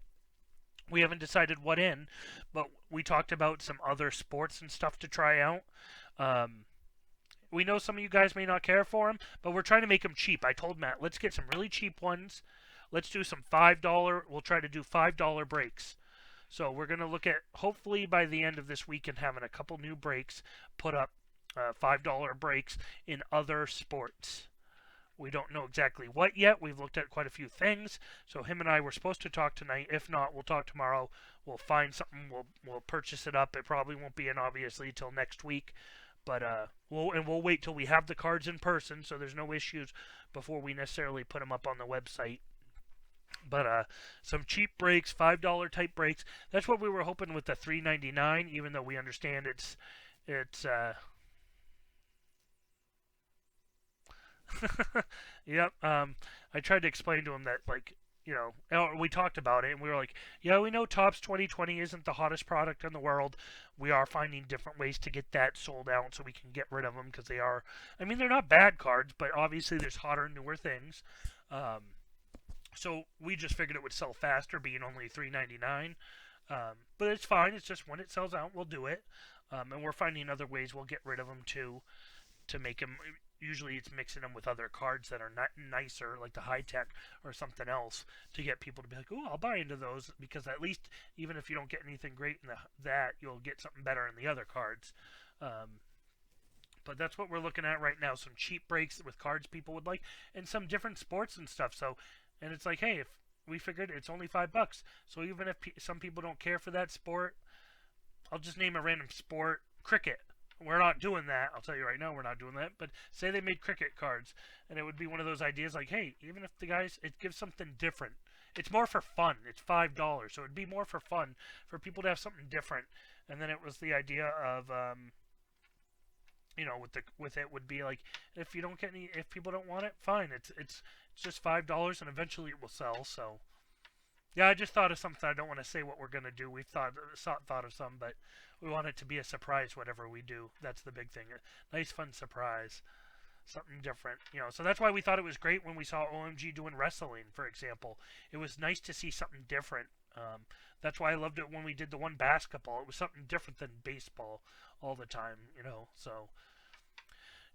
We haven't decided what in, but we talked about some other sports and stuff to try out. We know some of you guys may not care for them, but we're trying to make them cheap. I told Matt, let's get some really cheap ones. Let's do some $5. We'll try to do $5 breaks. So we're going to look at, hopefully by the end of this weekend, having a couple new breaks put up, $5 breaks in other sports. We don't know exactly what yet. We've looked at quite a few things. So him and I were supposed to talk tonight. If not, we'll talk tomorrow. We'll find something. We'll purchase it up. It probably won't be in obviously till next week, but we'll wait till we have the cards in person. So there's no issues before we necessarily put them up on the website. But some cheap breaks, $5 type breaks. That's what we were hoping with the $3.99. Even though we understand it's Yep. I tried to explain to him that, like, we talked about it, and we were like, yeah, we know Topps 2020 isn't the hottest product in the world. We are finding different ways to get that sold out so we can get rid of them because they are, I mean, they're not bad cards, but obviously there's hotter, newer things. So we just figured it would sell faster, being only $3.99. But it's fine. It's just when it sells out, we'll do it. And we're finding other ways we'll get rid of them too, to make them. Usually it's mixing them with other cards that are nicer, like the high tech or something else, to get people to be like, oh, I'll buy into those, because at least even if you don't get anything great in that, you'll get something better in the other cards. But that's what we're looking at right now. Some cheap breaks with cards people would like, and some different sports and stuff. So, and it's like, hey, if we figured it's only $5, so even if some people don't care for that sport, I'll just name a random sport, cricket. We're not doing that. I'll tell you right now, we're not doing that. But say they made cricket cards, and it would be one of those ideas like, hey, even if the guys, it gives something different. It's more for fun. It's $5, so it'd be more for fun for people to have something different. And then it was the idea of with it would be like, if you don't get any, if people don't want it, fine. It's just $5, and eventually it will sell. So yeah, I just thought of something. I don't want to say what we're gonna do. We've thought of some, but we want it to be a surprise. Whatever we do, that's the big thing. A nice, fun surprise, something different. So that's why we thought it was great when we saw OMG doing wrestling, for example. It was nice to see something different. That's why I loved it when we did the one basketball. It was something different than baseball all the time. So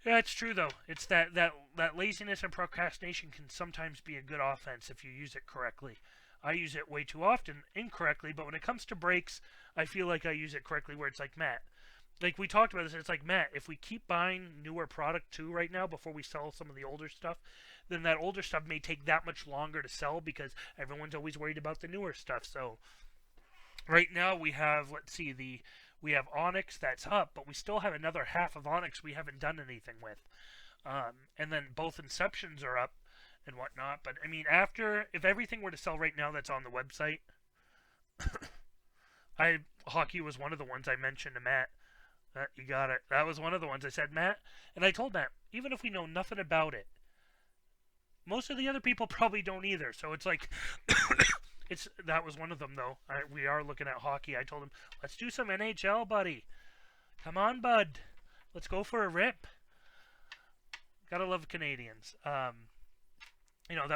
yeah, it's true though. It's that laziness and procrastination can sometimes be a good offense if you use it correctly. I use it way too often incorrectly, but when it comes to breaks, I feel like I use it correctly. Where it's like, Matt, like we talked about this, it's like, Matt, if we keep buying newer product too right now before we sell some of the older stuff, then that older stuff may take that much longer to sell because everyone's always worried about the newer stuff. So right now we have, let's see, we have Onyx that's up, but we still have another half of Onyx we haven't done anything with. And then both Inceptions are up and whatnot. But I mean, if everything were to sell right now that's on the website, Hockey was one of the ones I mentioned to Matt. You got it. That was one of the ones I said, Matt, and I told Matt, even if we know nothing about it, most of the other people probably don't either. So it's like, that was one of them though. We are looking at hockey. I told him, let's do some NHL, buddy. Come on, bud. Let's go for a rip. Gotta love Canadians. That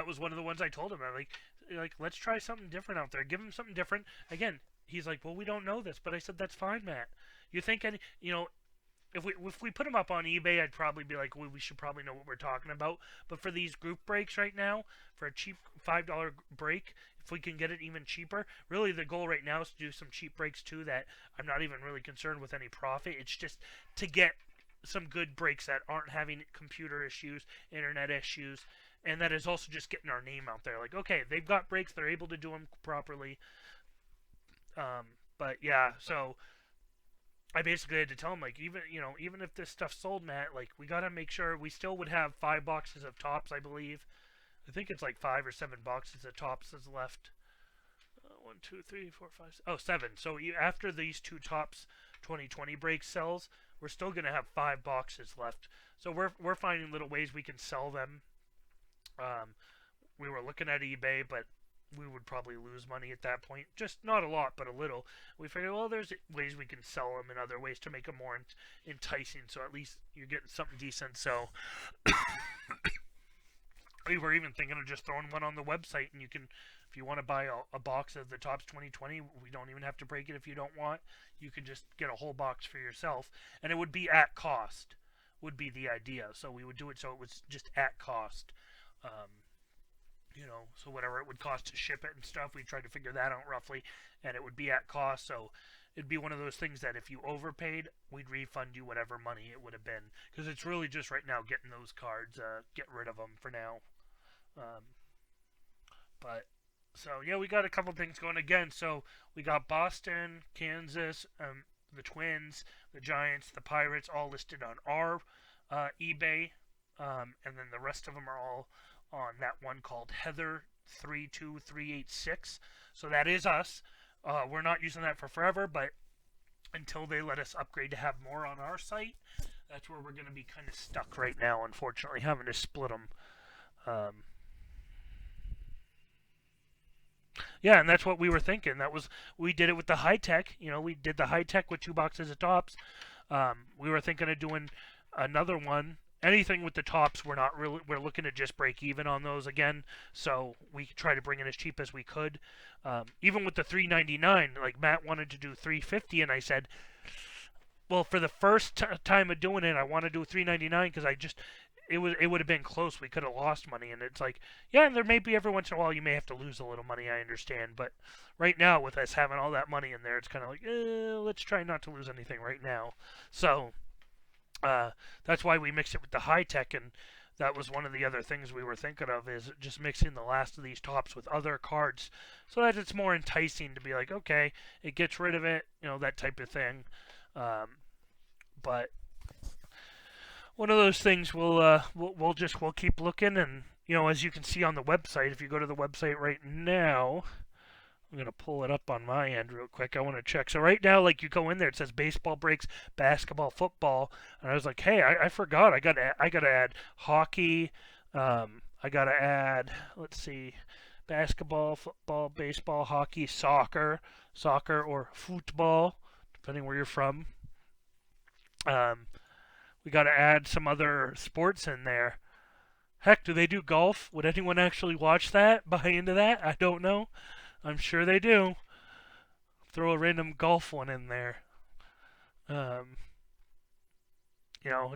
was one of the ones I told him. I'm like, let's try something different out there. Give him something different. Again, he's like, well, we don't know this, but I said that's fine, Matt. You think if we put them up on eBay, I'd probably be like, well, we should probably know what we're talking about. But for these group breaks right now, for a cheap $5 break, if we can get it even cheaper, really the goal right now is to do some cheap breaks too. That I'm not even really concerned with any profit. It's just to get some good breaks that aren't having computer issues, internet issues, and that is also just getting our name out there. Like, okay, they've got breaks, they're able to do them properly. But yeah, so I basically had to tell him, like, even if this stuff sold, Matt, like, we gotta make sure we still would have 5 boxes of tops, I believe. I think it's like 5 or 7 boxes of tops is left. 1, 2, 3, 4, 5. Oh, 7. So after these 2 tops 2020 break sells, we're still gonna have 5 boxes left. So we're finding little ways we can sell them. We were looking at eBay, but we would probably lose money at that point. Just not a lot, but a little. We figured, well, there's ways we can sell them and other ways to make them more enticing, so at least you're getting something decent. So we were even thinking of just throwing one on the website, and you can, if you want to buy a box of the Topps 2020, we don't even have to break it if you don't want. You can just get a whole box for yourself, and it would be at cost, would be the idea. So we would do it so it was just at cost. So whatever it would cost to ship it and stuff, we tried to figure that out roughly, and it would be at cost. So it'd be one of those things that if you overpaid, we'd refund you whatever money it would have been, because it's really just right now getting those cards, get rid of them for now. But so yeah, we got a couple things going again. So we got Boston, Kansas, the Twins, the Giants, the Pirates, all listed on our eBay, and then the rest of them are all on that one called Heather 32386. So that is us. We're not using that for forever, but until they let us upgrade to have more on our site, that's where we're going to be kind of stuck right now, unfortunately, having to split them. Yeah, and that's what we were thinking. We did it with the high tech. We did the high tech with 2 boxes of tops. We were thinking of doing another one. Anything with the tops, we're looking to just break even on those again. So we try to bring in as cheap as we could. Even with the $3.99, like Matt wanted to do $3.50, and I said, well, for the first time of doing it, I want to do $3.99 because it would have been close. We could have lost money, and it's like, yeah, and there may be every once in a while you may have to lose a little money. I understand, but right now with us having all that money in there, it's kind of like, let's try not to lose anything right now. So. That's why we mixed it with the high tech, and that was one of the other things we were thinking of, is just mixing the last of these tops with other cards so that it's more enticing to be like, okay, it gets rid of it, that type of thing. But one of those things we'll keep looking, and as you can see on the website, if you go to the website right now, I'm gonna pull it up on my end real quick. I want to check. So right now, like you go in there, it says baseball breaks, basketball, football, and I was like, hey, I forgot. I gotta add hockey. I gotta add. Let's see, basketball, football, baseball, hockey, soccer or football, depending where you're from. Um, we gotta add some other sports in there. Heck, do they do golf? Would anyone actually watch that? Buy into that? I don't know. I'm sure they do. Throw a random golf one in there. Um,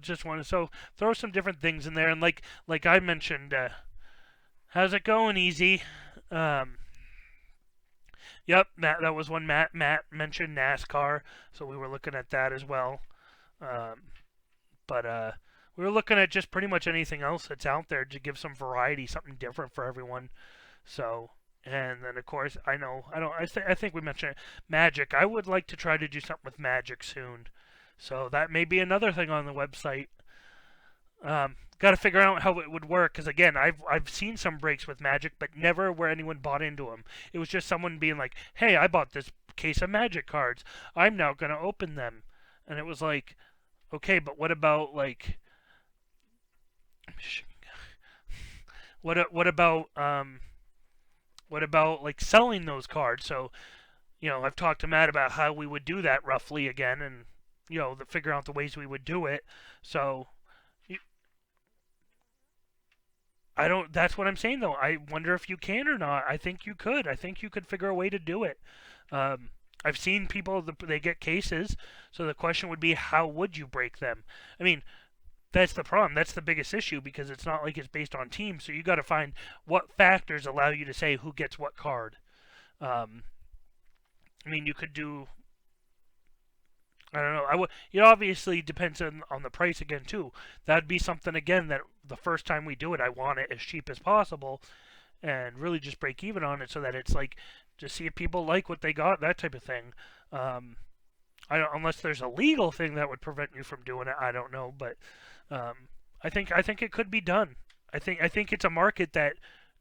just want to throw some different things in there, and like I mentioned, how's it going, Easy? Um, yep, that was one. Matt mentioned NASCAR, so we were looking at that as well. But we were looking at just pretty much anything else that's out there to give some variety, something different for everyone. So, and then of course I think we mentioned it, Magic. I would like to try to do something with Magic soon. So that may be another thing on the website. Got to figure out how it would work because again, I've seen some breaks with Magic, but never where anyone bought into them. It was just someone being like, "Hey, I bought this case of Magic cards. I'm now gonna open them," and it was like, okay, but what about like, what about like selling those cards? So, I've talked to Matt about how we would do that roughly again, and figure out the ways we would do it. So, I don't. That's what I'm saying though. I wonder if you can or not. I think you could. I think you could figure a way to do it. I've seen people they get cases. So the question would be, how would you break them? I mean, that's the problem. That's the biggest issue because it's not like it's based on teams. So you got to find what factors allow you to say who gets what card. I mean, you could do. I don't know. It obviously depends on the price again too. That'd be something again that the first time we do it, I want it as cheap as possible, and really just break even on it so that it's like just see if people like what they got, that type of thing. I don't, unless there's a legal thing that would prevent you from doing it. I don't know, but I think it could be done. I think it's a market that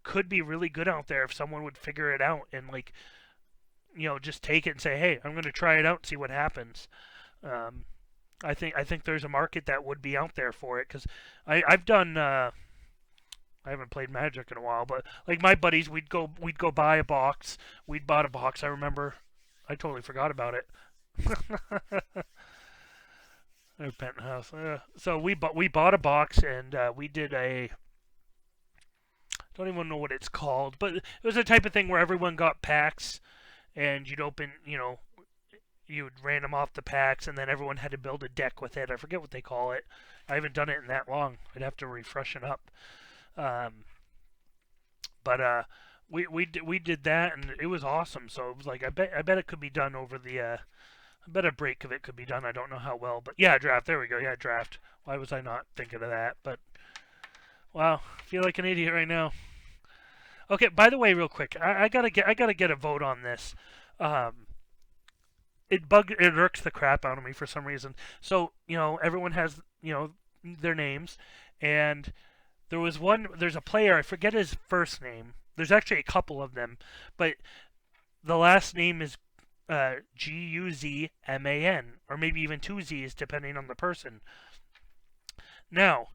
could be really good out there if someone would figure it out and like just take it and say, hey, I'm going to try it out and see what happens. Um, I think there's a market that would be out there for it because I've done. I haven't played Magic in a while, but like my buddies, we'd go buy a box. We'd bought a box. I remember. I totally forgot about it. Our penthouse. So we bought a box and we did a. Don't even know what it's called, but it was a type of thing where everyone got packs, and you'd open, you'd random off the packs, and then everyone had to build a deck with it. I forget what they call it. I haven't done it in that long. I'd have to refresh it up. Um, but we did that, and it was awesome. So it was like I bet it could be done over the. I bet a break of it could be done. I don't know how well, but yeah, draft. There we go. Yeah, draft. Why was I not thinking of that? But wow, I feel like an idiot right now. Okay, by the way, real quick, I gotta get a vote on this. Um, it irks the crap out of me for some reason. So everyone has their names, and there's a player, I forget his first name. There's actually a couple of them, but the last name is Guzman, or maybe even two Z's depending on the person. Now,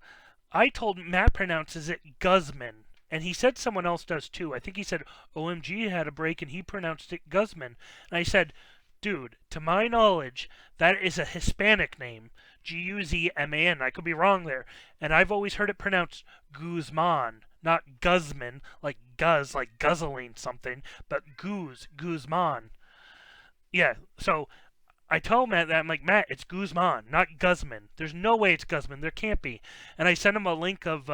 I told Matt pronounces it Guzman, and he said someone else does too. I think he said OMG had a break and he pronounced it Guzman. And I said, dude, to my knowledge, that is a Hispanic name. Guzman. I could be wrong there. And I've always heard it pronounced Guzman, not Guzman, like Guz, like guzzling something, but Guzman. Yeah, so I told Matt that, I'm like, Matt, it's Guzman, not Guzman. There's no way it's Guzman. There can't be. And I sent him a link of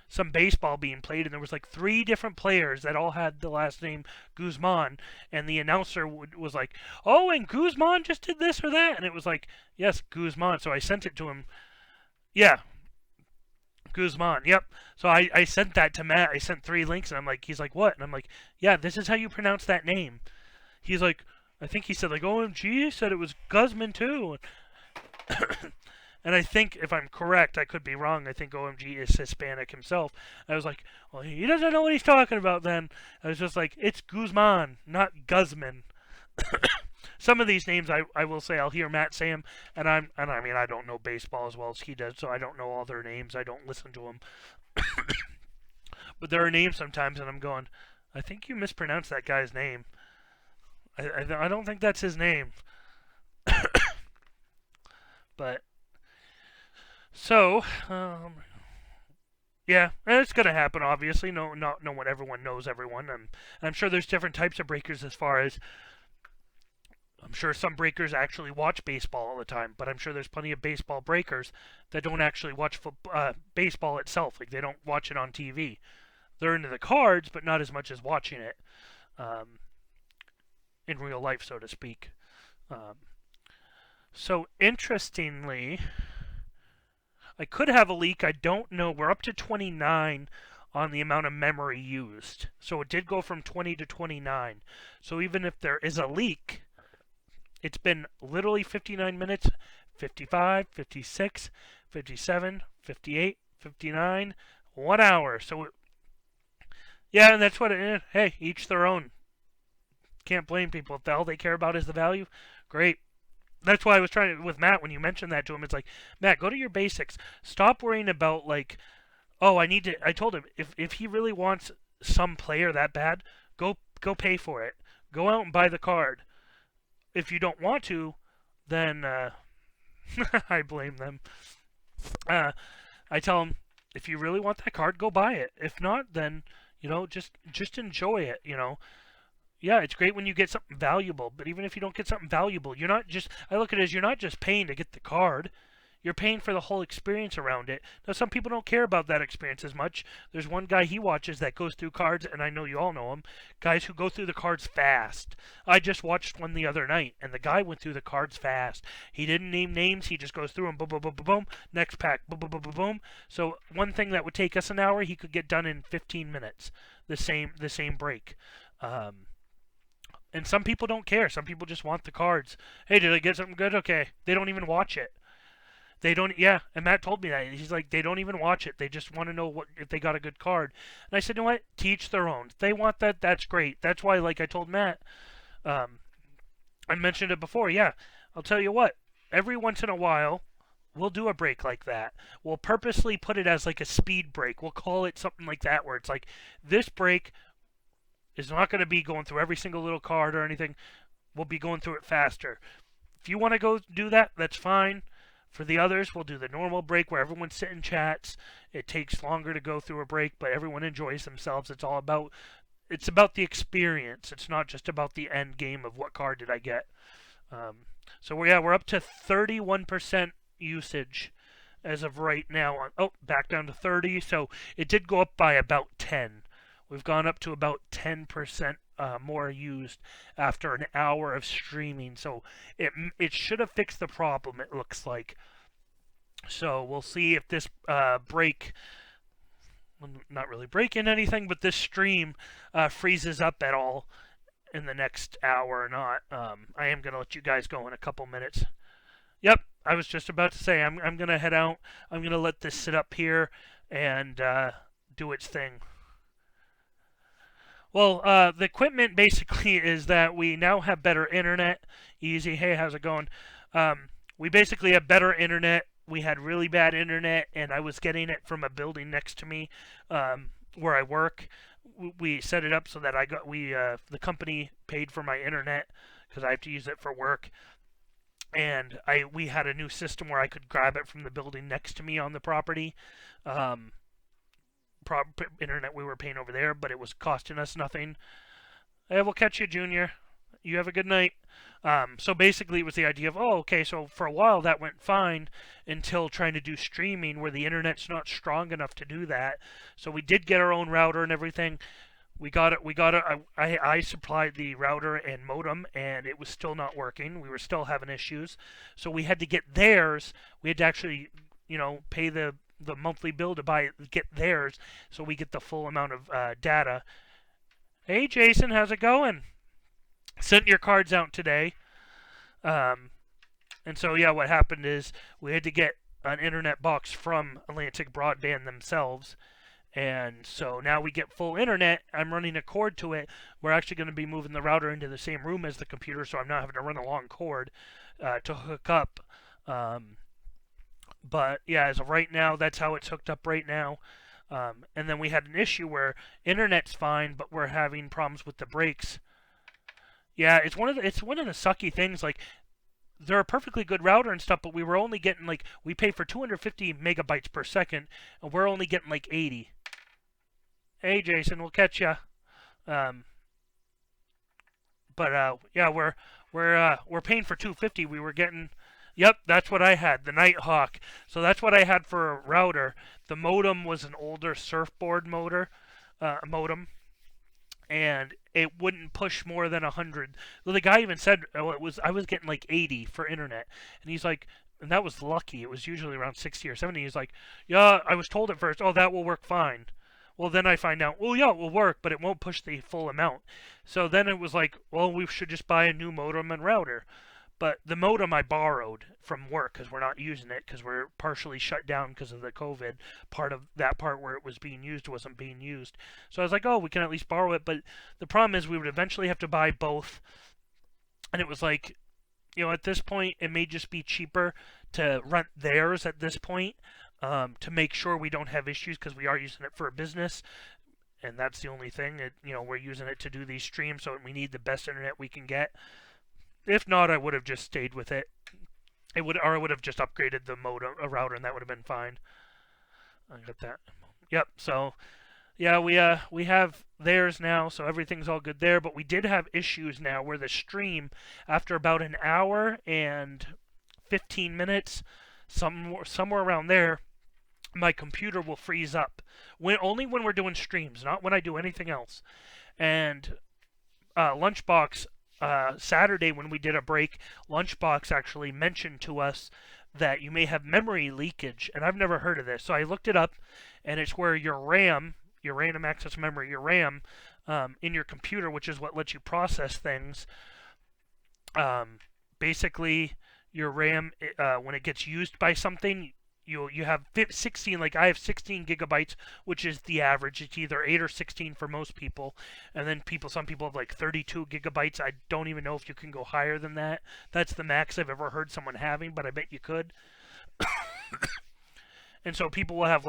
some baseball being played, and there was like 3 different players that all had the last name Guzman, and the announcer was like, oh, and Guzman just did this or that, and it was like, yes, Guzman. So I sent it to him. Yeah, Guzman. Yep. So I sent that to Matt. I sent 3 links, and he's like, what? And I'm like, yeah, this is how you pronounce that name. He's like, I think he said like OMG, said it was Guzman too. And I think, if I'm correct, I could be wrong, I think OMG is Hispanic himself. I was like, well, he doesn't know what he's talking about then. I was just like, it's Guzman, not Guzman. Some of these names I will say, I'll hear Matt say them, and I mean, I don't know baseball as well as he does, so I don't know all their names. I don't listen to them. But there are names sometimes, and I'm going, I think you mispronounced that guy's name. I don't think that's his name. But so, yeah, and it's gonna happen. Obviously, no one, everyone knows everyone. I'm sure there's different types of breakers as far as. I'm sure some breakers actually watch baseball all the time, but I'm sure there's plenty of baseball breakers that don't actually watch baseball itself. Like, they don't watch it on TV. They're into the cards, but not as much as watching it in real life, so to speak. So interestingly, I could have a leak. I don't know. We're up to 29 on the amount of memory used. So it did go from 20 to 29. So even if there is a leak, it's been literally 59 minutes, 55, 56, 57, 58, 59, 1 hour. So, yeah, and that's what it is. Hey, each their own. Can't blame people. If the all they care about is the value, great. That's why I was trying to, with Matt, when you mentioned that to him, it's like, Matt, go to your basics. Stop worrying about, like, oh, I told him, if he really wants some player that bad, go pay for it. Go out and buy the card. If you don't want to, then I blame them. I tell them, if you really want that card, go buy it. If not, then, just enjoy it, Yeah, it's great when you get something valuable, but even if you don't get something valuable, I look at it as you're not just paying to get the card. You're paying for the whole experience around it. Now, some people don't care about that experience as much. There's one guy he watches that goes through cards, and I know you all know him, guys who go through the cards fast. I just watched one the other night, and the guy went through the cards fast. He didn't name names. He just goes through them, boom, boom, boom, boom, boom. Next pack, boom, boom, boom, boom, boom. So one thing that would take us an hour, he could get done in 15 minutes. The same break. And some people don't care. Some people just want the cards. Hey, did I get something good? Okay. They don't even watch it. They don't, yeah, and Matt told me that. He's like, they don't even watch it. They just want to know if they got a good card. And I said, you know what? Teach their own. If they want that, that's great. That's why, like I told Matt, I mentioned it before, yeah. I'll tell you what, every once in a while, we'll do a break like that. We'll purposely put it as like a speed break. We'll call it something like that, where it's like, this break is not going to be going through every single little card or anything. We'll be going through it faster. If you want to go do that, that's fine. For the others, we'll do the normal break where everyone sits and chats. It takes longer to go through a break, but everyone enjoys themselves. It's about the experience. It's not just about the end game of what card did I get. So we're up to 31% usage as of right now. Back down to 30. So it did go up by about 10. We've gone up to about 10% more used after an hour of streaming. So it should have fixed the problem, it looks like. So we'll see if this break, not really breaking anything, but this stream freezes up at all in the next hour or not. I am going to let you guys go in a couple minutes. Yep, I was just about to say, I'm going to head out. I'm going to let this sit up here and do its thing. Well, the equipment basically is that we now have better internet. Easy, hey, how's it going? We basically have better internet. We had really bad internet, and I was getting it from a building next to me where I work. We set it up so that the company paid for my internet because I have to use it for work. And we had a new system where I could grab it from the building next to me on the property. Internet we were paying over there, but it was costing us nothing. Hey, we'll catch you, Junior. You have a good night. So basically it was the idea of, okay, so for a while that went fine until trying to do streaming where the internet's not strong enough to do that. So we did get our own router and everything. I supplied the router and modem, and it was still not working. We were still having issues. So we had to get theirs. We had to actually, pay the monthly bill to get theirs, so we get the full amount of data. Hey, Jason, how's it going? Sent your cards out today. And so, yeah, what happened is we had to get an internet box from Atlantic Broadband themselves. And so now we get full internet. I'm running a cord to it. We're actually going to be moving the router into the same room as the computer, so I'm not having to run a long cord to hook up. But yeah, as of right now, that's how it's hooked up right now. And then we had an issue where internet's fine, but we're having problems with the breaks. Yeah, it's one of the sucky things. Like, they're a perfectly good router and stuff, but we were only getting like, we pay for 250 megabytes per second, and we're only getting like 80. Hey, Jason, we'll catch ya. Yeah, we're paying for 250. We were getting. Yep, that's what I had, the Nighthawk. So that's what I had for a router. The modem was an older Surfboard modem, and it wouldn't push more than 100. Well, the guy even said, oh, I was getting like 80 for internet, and he's like, and that was lucky. It was usually around 60 or 70. He's like, yeah, I was told at first, oh, that will work fine. Well, then I find out, well, yeah, it will work, but it won't push the full amount. So then it was like, well, we should just buy a new modem and router. But the modem I borrowed from work because we're not using it because we're partially shut down because of the COVID. Part where it was being used wasn't being used. So I was like, oh, we can at least borrow it. But the problem is we would eventually have to buy both. And it was like, at this point, it may just be cheaper to rent theirs at this point to make sure we don't have issues because we are using it for a business. And that's the only thing. We're using it to do these streams, so we need the best internet we can get. If not, I would have just stayed with it. I would have just upgraded the modem, a router, and that would have been fine. I got that. Yep. So, yeah, we have theirs now, so everything's all good there. But we did have issues now where the stream, after about an hour and 15 minutes, somewhere around there, my computer will freeze up. Only when we're doing streams, not when I do anything else. And Lunchbox. Saturday when we did a break, Lunchbox actually mentioned to us that you may have memory leakage, and I've never heard of this. So I looked it up, and it's where your RAM, your random access memory, your RAM, in your computer, which is what lets you process things, basically your RAM, when it gets used by something, you have 16, like I have 16 gigabytes, which is the average. It's either 8 or 16 for most people. And then some people have like 32 gigabytes. I don't even know if you can go higher than that. That's the max I've ever heard someone having, but I bet you could. And so people will have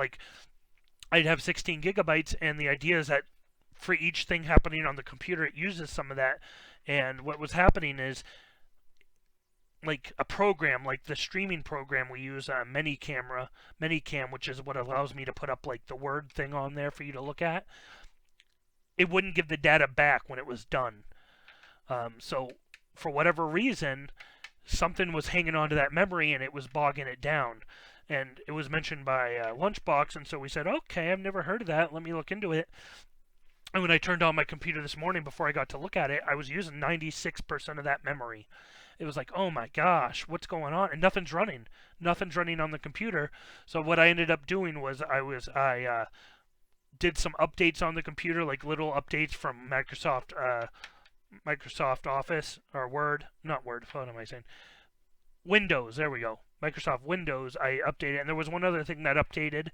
I'd have 16 gigabytes, and the idea is that for each thing happening on the computer, it uses some of that. And what was happening is, like a program, like the streaming program we use, Manycam, which is what allows me to put up like the Word thing on there for you to look at, it wouldn't give the data back when it was done. So for whatever reason, something was hanging onto that memory and it was bogging it down. And it was mentioned by Lunchbox, and so we said, okay, I've never heard of that. Let me look into it. And when I turned on my computer this morning before I got to look at it, I was using 96% of that memory. It was like, oh my gosh, what's going on? And nothing's running. Nothing's running on the computer. So what I ended up doing was I did some updates on the computer, like little updates from Microsoft Office, or Word. Not Word, what am I saying? Windows, there we go. Microsoft Windows, I updated. And there was one other thing that updated,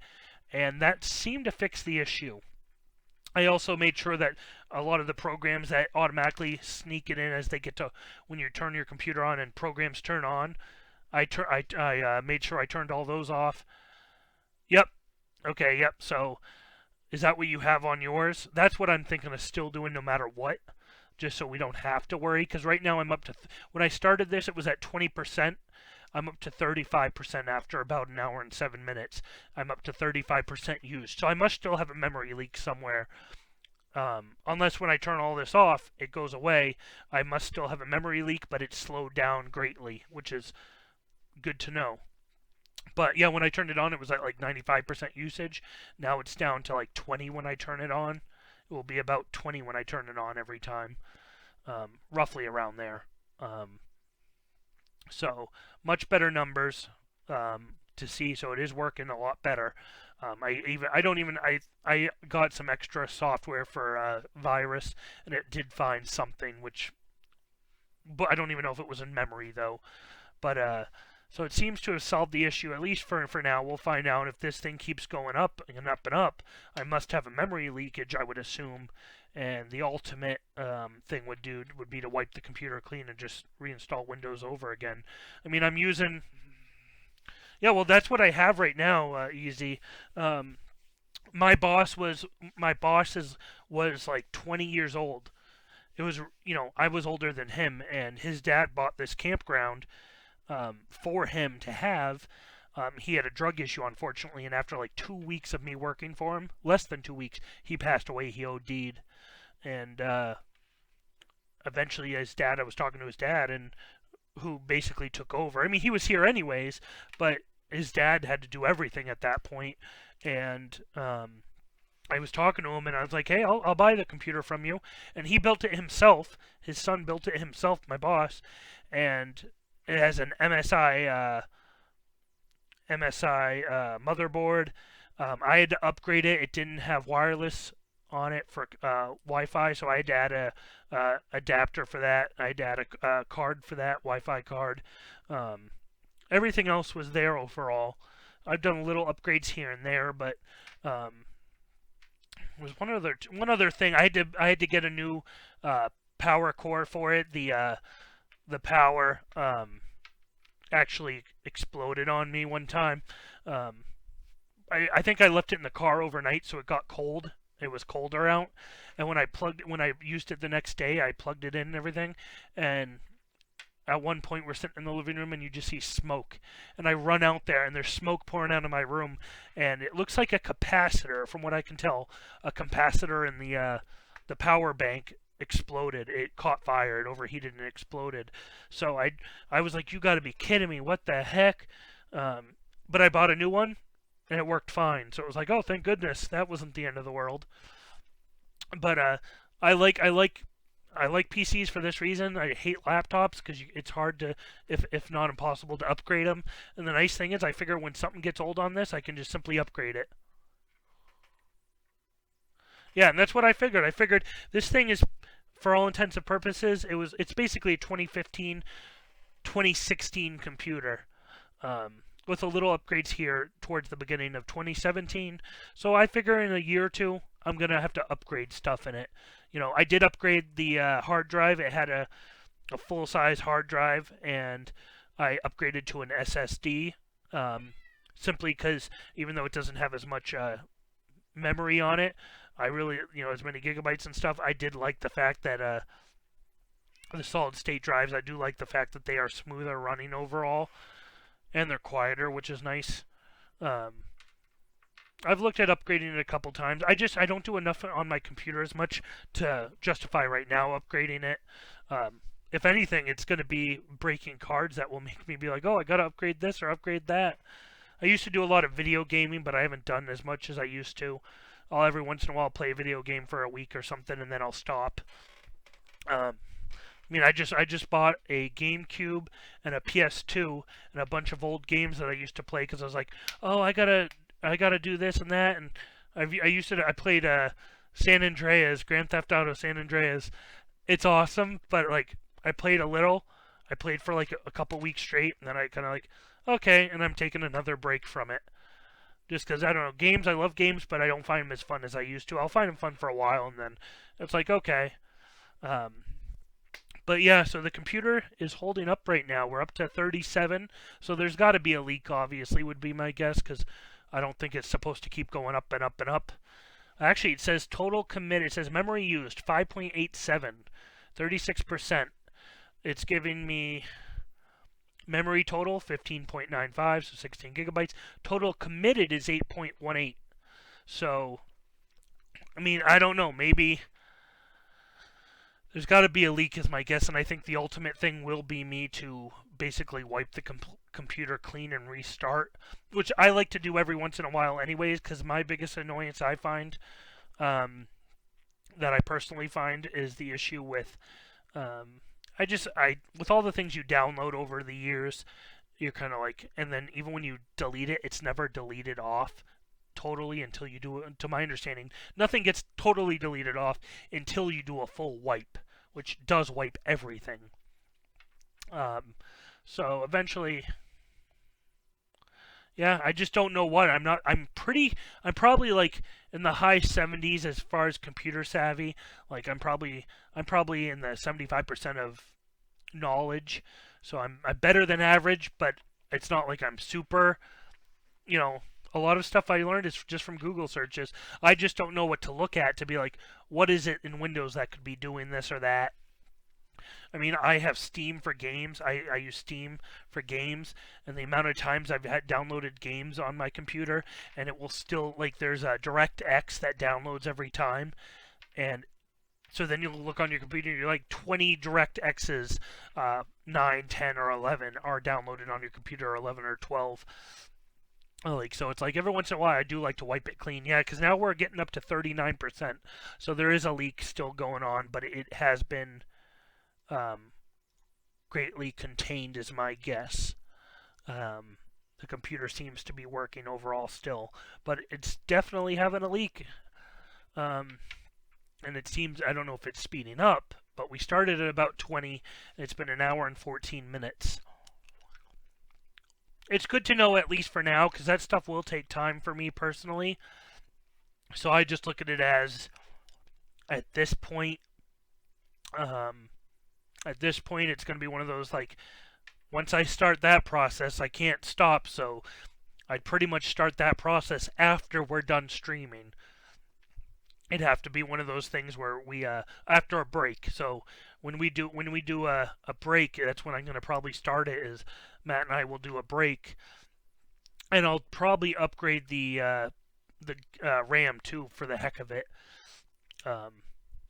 and that seemed to fix the issue. I also made sure that a lot of the programs that automatically sneak it in as they get to when you turn your computer on and programs turn on, I made sure I turned all those off. Yep. Okay, yep. So is that what you have on yours? That's what I'm thinking of still doing no matter what, just so we don't have to worry. Because right now I'm up to, when I started this, it was at 20%. I'm up to 35% after about an hour and 7 minutes. I'm up to 35% used. So I must still have a memory leak somewhere. Unless when I turn all this off, it goes away. I must still have a memory leak, but it's slowed down greatly, which is good to know. But yeah, when I turned it on, it was at like 95% usage. Now it's down to like 20 when I turn it on. It will be about 20 when I turn it on every time. Roughly around there. So much better numbers to see. So it is working a lot better. I got some extra software for virus, and it did find something but I don't even know if it was in memory though. But So it seems to have solved the issue, at least for now. We'll find out if this thing keeps going up and up and up. I must have a memory leakage, I would assume. And the ultimate thing would be to wipe the computer clean and just reinstall Windows over again. I mean, I'm using... Yeah, well, that's what I have right now, Easy. My boss was like 20 years old. It was, I was older than him, and his dad bought this campground for him to have. He had a drug issue, unfortunately, and after like 2 weeks of me working for him, less than 2 weeks, he passed away. He OD'd, and eventually, I was talking to his dad, and who basically took over. I mean, he was here anyways, but his dad had to do everything at that point, and I was talking to him, and I was like, "Hey, I'll buy the computer from you," and he built it himself. His son built it himself, my boss, and it has an MSI motherboard. I had to upgrade it. It didn't have wireless on it for Wi-Fi, so I had to add a adapter for that. I had to add a card for that, Wi-Fi card. Everything else was there overall. I've done little upgrades here and there, but was one other thing. I had to get a new power core for it. The power actually exploded on me one time. I think I left it in the car overnight, so it got cold. It was colder out, and when I used it the next day, I plugged it in and everything, and at one point we're sitting in the living room and you just see smoke, and I run out there and there's smoke pouring out of my room, and it looks like a capacitor, from what I can tell. A capacitor in the power bank exploded. It caught fire, it overheated and exploded. So I was like, you got to be kidding me, what the heck? But I bought a new one and it worked fine, so it was like, oh, thank goodness, that wasn't the end of the world. But I like PCs for this reason. I hate laptops because it's hard to, if not impossible, to upgrade them. And the nice thing is, I figure when something gets old on this, I can just simply upgrade it. Yeah, and that's what I figured. I figured this thing is, for all intents and purposes, it's basically a 2015, 2016 computer. With a little upgrades here towards the beginning of 2017. So I figure in a year or two, I'm going to have to upgrade stuff in it. I did upgrade the hard drive. It had a full-size hard drive, and I upgraded to an SSD, simply because even though it doesn't have as much memory on it, I really, as many gigabytes and stuff, I did like the fact that the solid-state drives, I do like the fact that they are smoother running overall, and they're quieter, which is nice. I've looked at upgrading it a couple times. I don't do enough on my computer as much to justify right now upgrading it. If anything, it's going to be breaking cards that will make me be like, oh, I got to upgrade this or upgrade that. I used to do a lot of video gaming, but I haven't done as much as I used to. I'll every once in a while play a video game for a week or something, and then I'll stop. I just bought a GameCube and a PS2 and a bunch of old games that I used to play because I was like, oh, I gotta do this and that, and I played San Andreas, Grand Theft Auto San Andreas. It's awesome, but like I played a little. I played for like a couple weeks straight, and then I kind of like, okay, and I'm taking another break from it. Just because, I don't know, games, I love games, but I don't find them as fun as I used to. I'll find them fun for a while, and then it's like, okay. But yeah, so the computer is holding up right now. We're up to 37, so there's got to be a leak, obviously, would be my guess, because I don't think it's supposed to keep going up and up and up. Actually, it says total committed. It says memory used, 5.87, 36%. It's giving me memory total, 15.95, so 16 gigabytes. Total committed is 8.18. So, I mean, I don't know. Maybe there's got to be a leak is my guess, and I think the ultimate thing will be me to basically wipe the computer clean and restart, which I like to do every once in a while anyways, because my biggest annoyance I find, that I personally find, is the issue with, with all the things you download over the years, you're kind of like, and then even when you delete it, it's never deleted off totally until you do it. To my understanding, nothing gets totally deleted off until you do a full wipe, which does wipe everything. So eventually, Yeah, I just don't know what. I'm not. I'm probably like in the high 70s as far as computer savvy. Like I'm probably in the 75% of knowledge. So I'm better than average, but it's not like I'm super. You know, a lot of stuff I learned is just from Google searches. I just don't know what to look at to be like, what is it in Windows that could be doing this or that. I mean, I have Steam for games. I use Steam for games, and the amount of times I've had downloaded games on my computer, and it will still, like, there's a DirectX that downloads every time, and so then you'll look on your computer, and you're like 20 DirectX's, 9, 10, or 11 are downloaded on your computer, or 11 or 12. Like, so it's like every once in a while I do like to wipe it clean. Yeah, because now we're getting up to 39%. So there is a leak still going on, but it has been um, greatly contained, is my guess. Um, the computer seems to be working overall still, but it's definitely having a leak. Um, and it seems, I don't know if it's speeding up, but we started at about 20, and it's been an hour and 14 minutes. It's good to know, at least for now, because that stuff will take time for me personally. So I just look at it as, at this point, um, it's going to be one of those, like, once I start that process, I can't stop. So I'd pretty much start that process after we're done streaming. It'd have to be one of those things where we after a break. So when we do a break, that's when I'm going to probably start it. Is Matt and I will do a break, and I'll probably upgrade the RAM too for the heck of it. I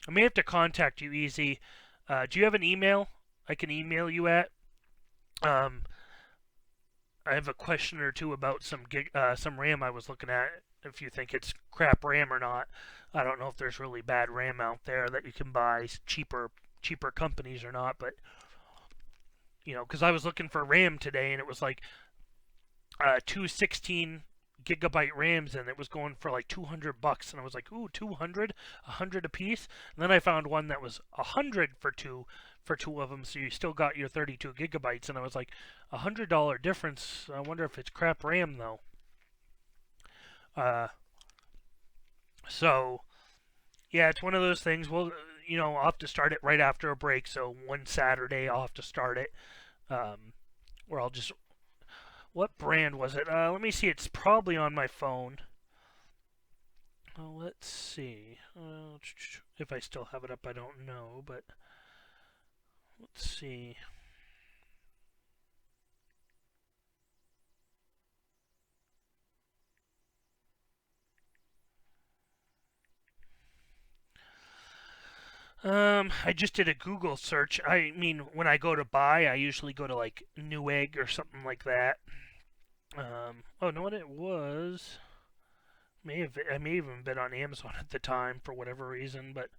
may have to contact you, Easy. Do you have an email I can email you at? Um, I have a question or two about some RAM I was looking at. If you think it's crap RAM or not, I don't know if there's really bad RAM out there that you can buy cheaper companies or not. But because I was looking for RAM today and it was like two 16 gigabyte RAMs and it was going for like $200, and I was like, ooh, 200, 100 a piece. And then I found one that was 100 for two of them, so you still got your 32 gigabytes. And I was like, $100 difference. I wonder if it's crap RAM though. Uh, so yeah, it's one of those things. Well, I'll have to start it right after a break. So one Saturday, I'll have to start it. Or I'll just. What brand was it? Let me see. It's probably on my phone. Let's see. If I still have it up, I don't know. But let's see. I just did a Google search. I mean, when I go to buy, I usually go to like Newegg or something like that. Oh, know what it was? I may have even been on Amazon at the time for whatever reason, but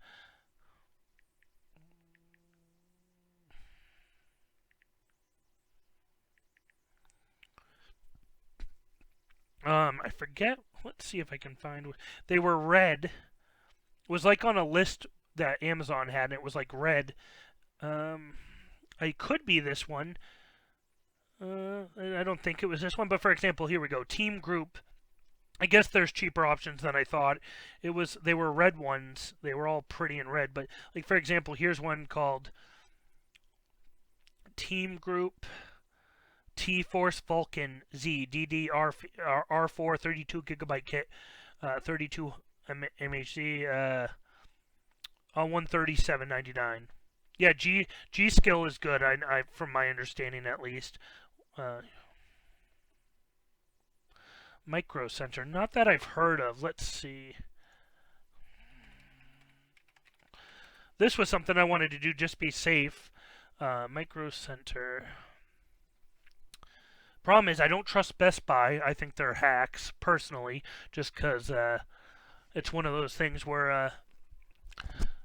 I forget. Let's see if I can find. They were red. It was like on a list that Amazon had, and it was like red. Um, I could be this one. I don't think it was this one, but for example, here we go. Team Group. I guess there's cheaper options than I thought. They were red ones. They were all pretty in red, but like for example, here's one called Team Group T-Force Vulcan Z DDR R4 32 gigabyte kit, 32 MHz, on 137.99. Yeah, G Skill is good. I from my understanding at least. Uh, Micro Center, not that I've heard of. Let's see. This was something I wanted to do, just be safe. Micro Center. Problem is, I don't trust Best Buy. I think they're hacks, personally, just because it's one of those things where,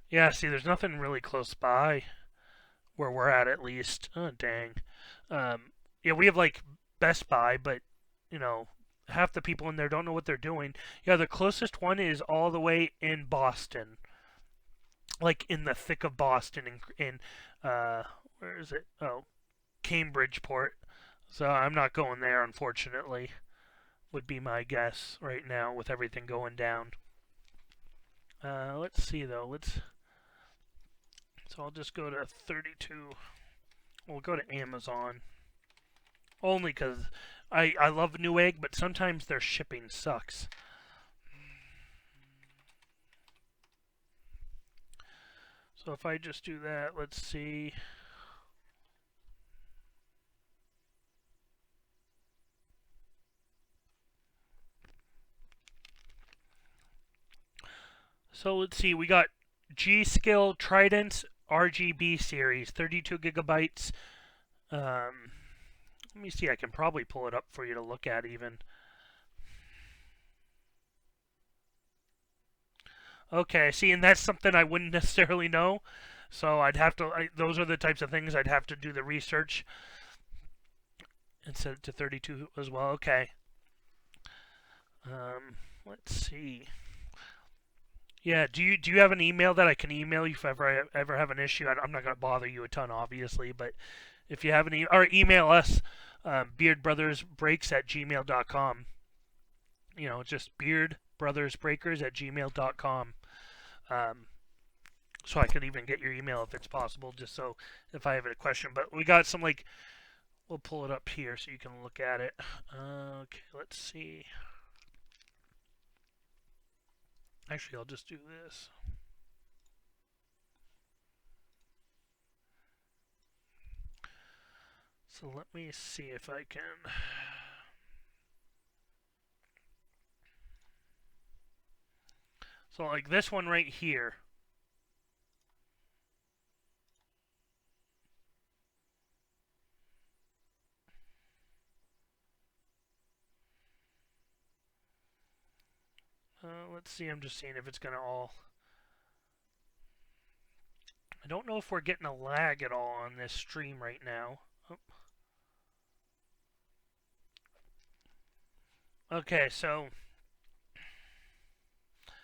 yeah, see, there's nothing really close by where we're at least. Oh, dang. Yeah, we have, like, Best Buy, but, half the people in there don't know what they're doing. Yeah, the closest one is all the way in Boston. Like, in the thick of Boston, where is it? Oh, Cambridgeport. So I'm not going there, unfortunately. would be my guess right now with everything going down. Let's see though. So I'll just go to 32. We'll go to Amazon. Only because I love Newegg, but sometimes their shipping sucks. So if I just do that, let's see. So let's see, we got G.Skill Trident RGB series, 32 gigabytes. Let me see, I can probably pull it up for you to look at even. Okay, see, and that's something I wouldn't necessarily know. So I'd have to, those are the types of things I'd have to do the research and set it to 32 as well. Okay. Let's see. Yeah, do you have an email that I can email you if I ever have an issue? I'm not going to bother you a ton, obviously, but if you have any, or email us, beardbrothersbreaks@gmail.com. You know, just beardbrothersbreakers@gmail.com. So I can even get your email if it's possible, just so if I have a question. But we got some, like, we'll pull it up here so you can look at it. Okay, let's see. Actually, I'll just do this. So let me see if I can. So like this one right here. Let's see, I'm just seeing if it's going to all... I don't know if we're getting a lag at all on this stream right now. Oh. Okay, so...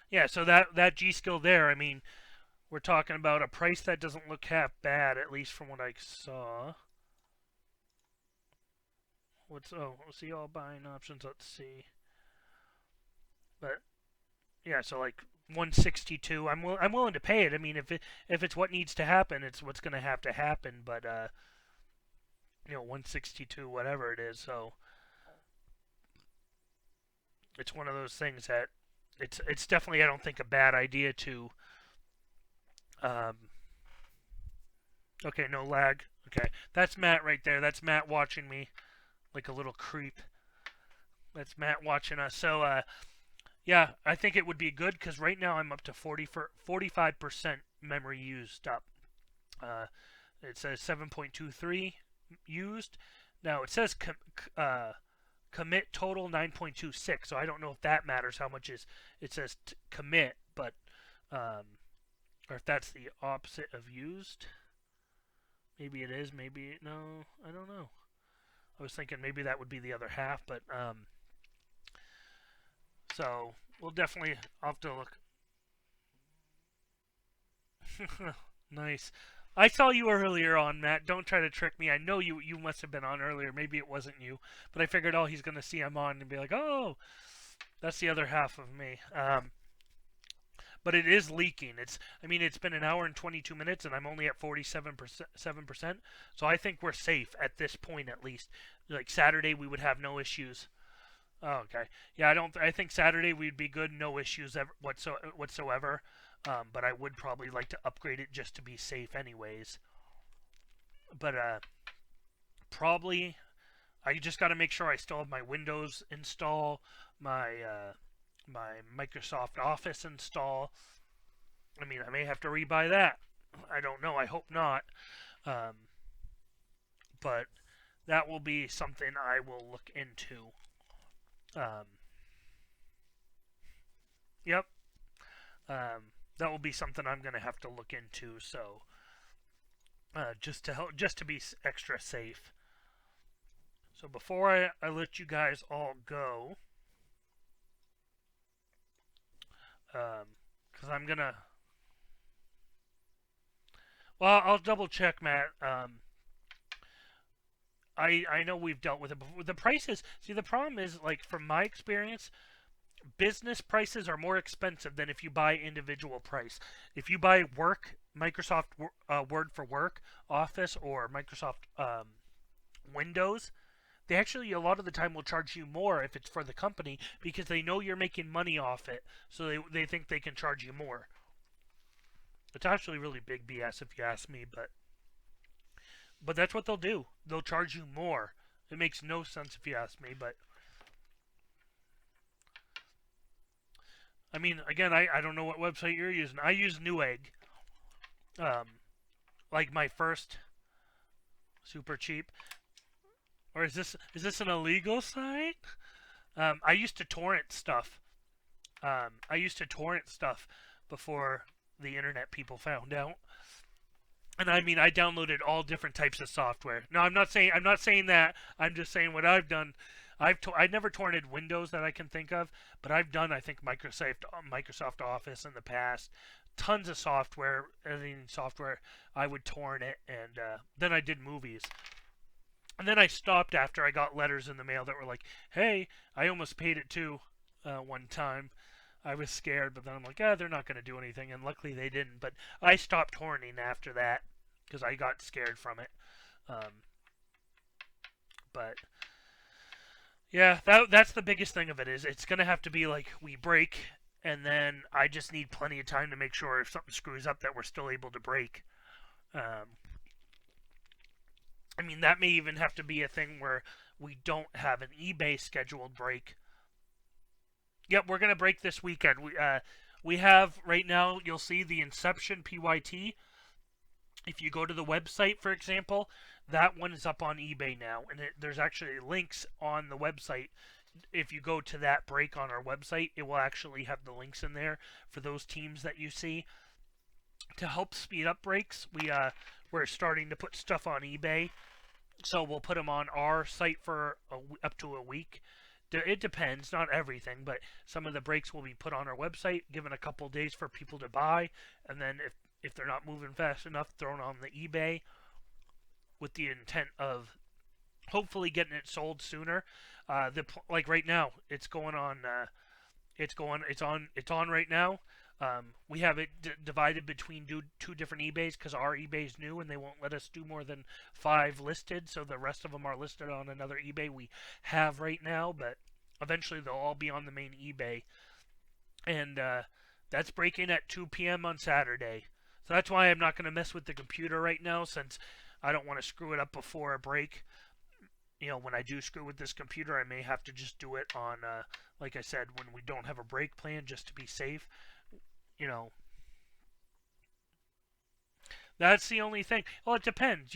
Yeah, so that G.Skill there, I mean, we're talking about a price that doesn't look half bad, at least from what I saw. See all buying options, let's see. But, yeah, so like 162, I'm willing to pay it. I mean, if it's what needs to happen, it's what's going to happen, but, you know, 162, whatever it is, so... It's one of those things that it's definitely, I don't think, a bad idea to okay, no lag. Okay, that's Matt right there. That's Matt watching me like a little creep. That's Matt watching us. So yeah, I think it would be good because right now I'm up to 45% memory used up. It says 7.23 used. Now it says commit total 9.26, so I don't know if that matters how much is it says commit, but or if that's the opposite of used. Maybe it is, maybe no, I don't know. I was thinking maybe that would be the other half, but so we'll definitely, I'll have to look. Nice. I saw you earlier on, Matt. Don't try to trick me. I know you must have been on earlier. Maybe it wasn't you, but I figured, oh, he's gonna see I'm on and be like, oh, that's the other half of me. But it is leaking. I mean, it's been an hour and 22 minutes, and I'm only at 47%. So I think we're safe at this point, at least. Like Saturday, we would have no issues. Oh, okay. Yeah, I think Saturday we'd be good, no issues whatsoever. But I would probably like to upgrade it just to be safe, anyways. But probably I just got to make sure I still have my Windows install, my my Microsoft Office install. I mean, I may have to rebuy that. I don't know. I hope not. But that will be something I will look into. Yep. That will be something I'm going to have to look into. So, just to be extra safe. So before I let you guys all go, because I'm gonna, well, I'll double check, Matt. I know we've dealt with it before. The prices. See, the problem is, like, from my experience, business prices are more expensive than if you buy individual price. If you buy Microsoft Word for Work, Office, or Microsoft Windows, they actually a lot of the time will charge you more if it's for the company because they know you're making money off it, so they think they can charge you more. It's actually really big BS if you ask me, but that's what they'll do. They'll charge you more. It makes no sense if you ask me, but I mean, again, I don't know what website you're using. I use Newegg. Like my first super cheap. Or is this an illegal site? I used to torrent stuff. I used to torrent stuff before the internet people found out. And I mean, I downloaded all different types of software. No, I'm not saying that. I'm just saying what I've done. I've never torrented Windows that I can think of, but I've done I think Microsoft Office in the past. Tons of software, editing software. I would torrent it, and then I did movies. And then I stopped after I got letters in the mail that were like, "Hey, I almost paid it too." One time, I was scared, but then I'm like, they're not going to do anything, and luckily they didn't. But I stopped torrenting after that because I got scared from it. But yeah, that's the biggest thing of it is it's going to have to be like we break, and then I just need plenty of time to make sure if something screws up that we're still able to break. I mean, that may even have to be a thing where we don't have an eBay scheduled break. Yep, we're going to break this weekend. We have, right now, you'll see the Inception PYT. If you go to the website, for example, that one is up on eBay now. And there's actually links on the website. If you go to that break on our website, it will actually have the links in there for those teams that you see. To help speed up breaks, we're starting to put stuff on eBay. So we'll put them on our site for up to a week. It depends, not everything, but some of the breaks will be put on our website, given a couple days for people to buy, and then if they're not moving fast enough, thrown on the eBay with the intent of hopefully getting it sold sooner. Like right now, it's going on. It's on right now. We have it divided between two different eBays because our eBay's new and they won't let us do more than 5 listed, so the rest of them are listed on another eBay we have right now, but eventually they'll all be on the main eBay. And that's breaking at 2 p.m. on Saturday. So that's why I'm not going to mess with the computer right now, since I don't want to screw it up before a break. When I do screw with this computer, I may have to just do it on, like I said, when we don't have a break plan, just to be safe. That's the only thing. Well, it depends.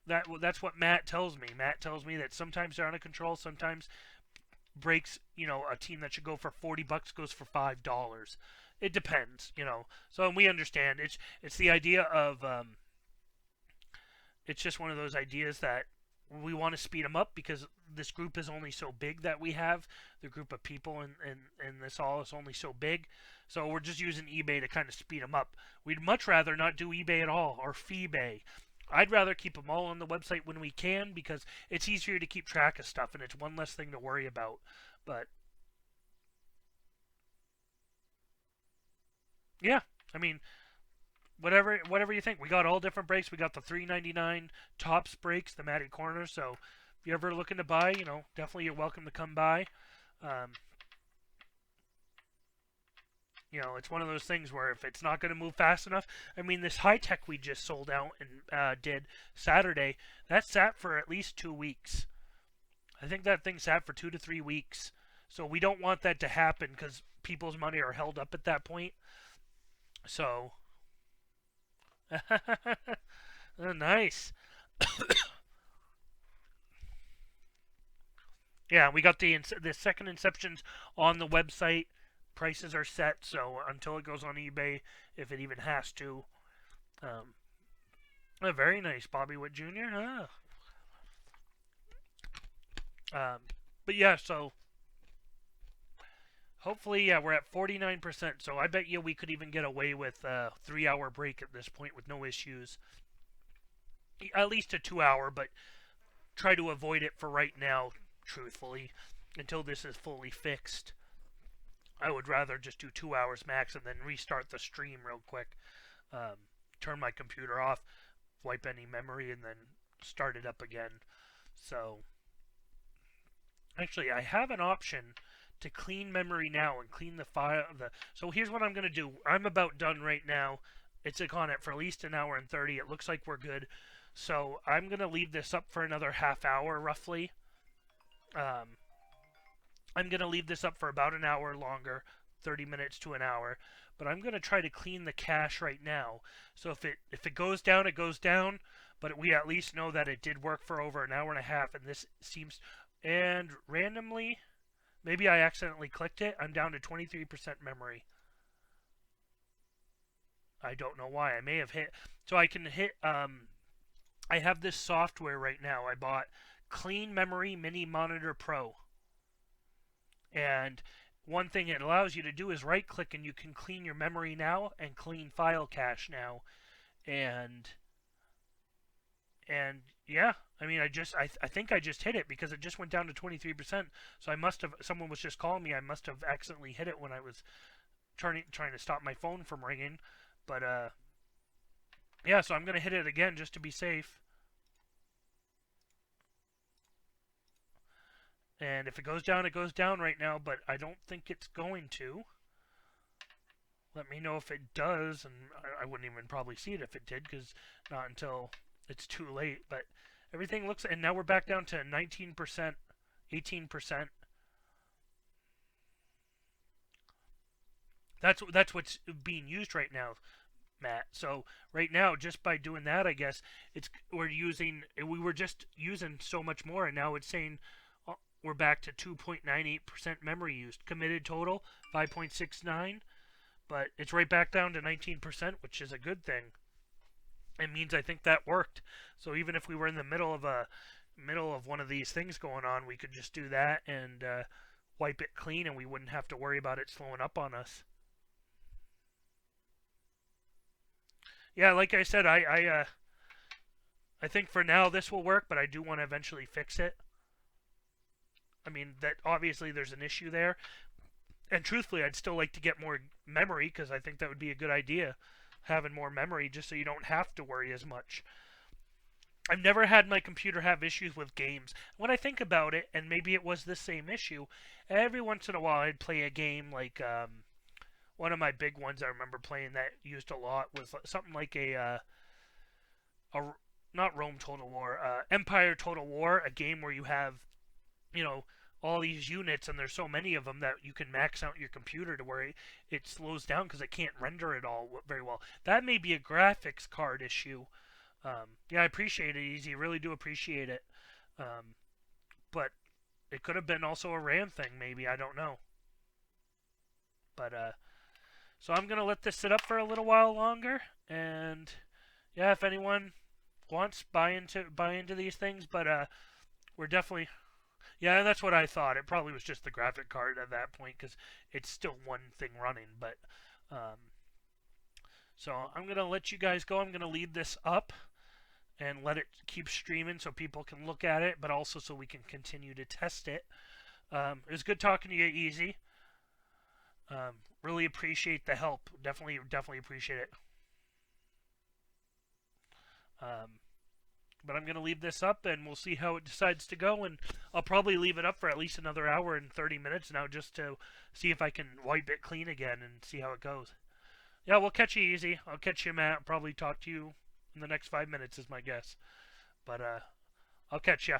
That's what Matt tells me. Matt tells me that sometimes they're out of control. Sometimes breaks. A team that should go for $40 goes for $5. It depends. So we understand. It's the idea of. It's just one of those ideas that we want to speed them up because this group is only so big that we have. The group of people in this all is only so big. So we're just using eBay to kind of speed them up. We'd much rather not do eBay at all or Feebay. I'd rather keep them all on the website when we can because it's easier to keep track of stuff and it's one less thing to worry about. But yeah, I mean, whatever you think. We got all different breaks. We got the $3.99 tops breaks, the Matty Corner. So if you're ever looking to buy, definitely you're welcome to come by. It's one of those things where if it's not going to move fast enough, I mean, this high tech we just sold out and did Saturday, that sat for at least 2 weeks. I think that thing sat for 2 to 3 weeks. So we don't want that to happen because people's money are held up at that point. So, nice. Yeah, we got the second Inceptions on the website. Prices are set, so until it goes on eBay, if it even has to. Very nice, Bobby Witt Jr. But yeah, so hopefully, yeah, we're at 49%. So I bet you we could even get away with a 3-hour break at this point with no issues. At least a 2-hour, but try to avoid it for right now, truthfully, until this is fully fixed. I would rather just do 2 hours max and then restart the stream real quick. Turn my computer off, wipe any memory, and then start it up again. So, actually, I have an option to clean memory now and clean the file. So here's what I'm going to do. I'm about done right now. It's on it for at least an hour and 30. It looks like we're good. So I'm going to leave this up for another half hour, roughly. I'm going to leave this up for about an hour longer, 30 minutes to an hour. But I'm going to try to clean the cache right now. So if it goes down, it goes down. But we at least know that it did work for over an hour and a half. And this seems... And randomly, maybe I accidentally clicked it. I'm down to 23% memory. I don't know why. I may have hit... So I can hit... I have this software right now. I bought Clean Memory Mini Monitor Pro. And one thing it allows you to do is right-click and you can clean your memory now and clean file cache now. And yeah, I mean, I think I just hit it because it just went down to 23%. So I must have, someone was just calling me. I must have accidentally hit it when I was trying to stop my phone from ringing. But yeah, so I'm going to hit it again just to be safe. And if it goes down, it goes down right now, but I don't think it's going to. Let me know if it does, and I wouldn't even probably see it if it did, because not until it's too late. But everything looks, and now we're back down to 19%, 18%. That's what's being used right now, Matt. So right now, just by doing that, I guess we were just using so much more, and now it's saying we're back to 2.98% memory used. Committed total 5.69, but it's right back down to 19%, which is a good thing. It means I think that worked. So even if we were in the middle of one of these things going on, we could just do that and wipe it clean, and we wouldn't have to worry about it slowing up on us. Yeah, like I said, I think for now this will work, but I do want to eventually fix it. I mean, that obviously there's an issue there. And truthfully, I'd still like to get more memory, because I think that would be a good idea, having more memory, just so you don't have to worry as much. I've never had my computer have issues with games. When I think about it, and maybe it was the same issue, every once in a while I'd play a game like... one of my big ones I remember playing that used a lot was something like not Rome Total War, Empire Total War, a game where you have, all these units, and there's so many of them that you can max out your computer to where it slows down because it can't render it all very well. That may be a graphics card issue. Yeah, I appreciate it, Easy. Really do appreciate it. But it could have been also a RAM thing, maybe. I don't know. But, so I'm going to let this sit up for a little while longer. And, yeah, if anyone wants, buy into these things. But, we're definitely... Yeah, that's what I thought. It probably was just the graphic card at that point, because it's still one thing running. But so I'm going to let you guys go. I'm going to leave this up and let it keep streaming so people can look at it, but also so we can continue to test it. It was good talking to you, Easy. Really appreciate the help. Definitely appreciate it. But I'm going to leave this up, and we'll see how it decides to go. And I'll probably leave it up for at least another hour and 30 minutes now, just to see if I can wipe it clean again and see how it goes. Yeah, we'll catch you, Easy. I'll catch you, Matt. I'll probably talk to you in the next 5 minutes is my guess. But I'll catch you.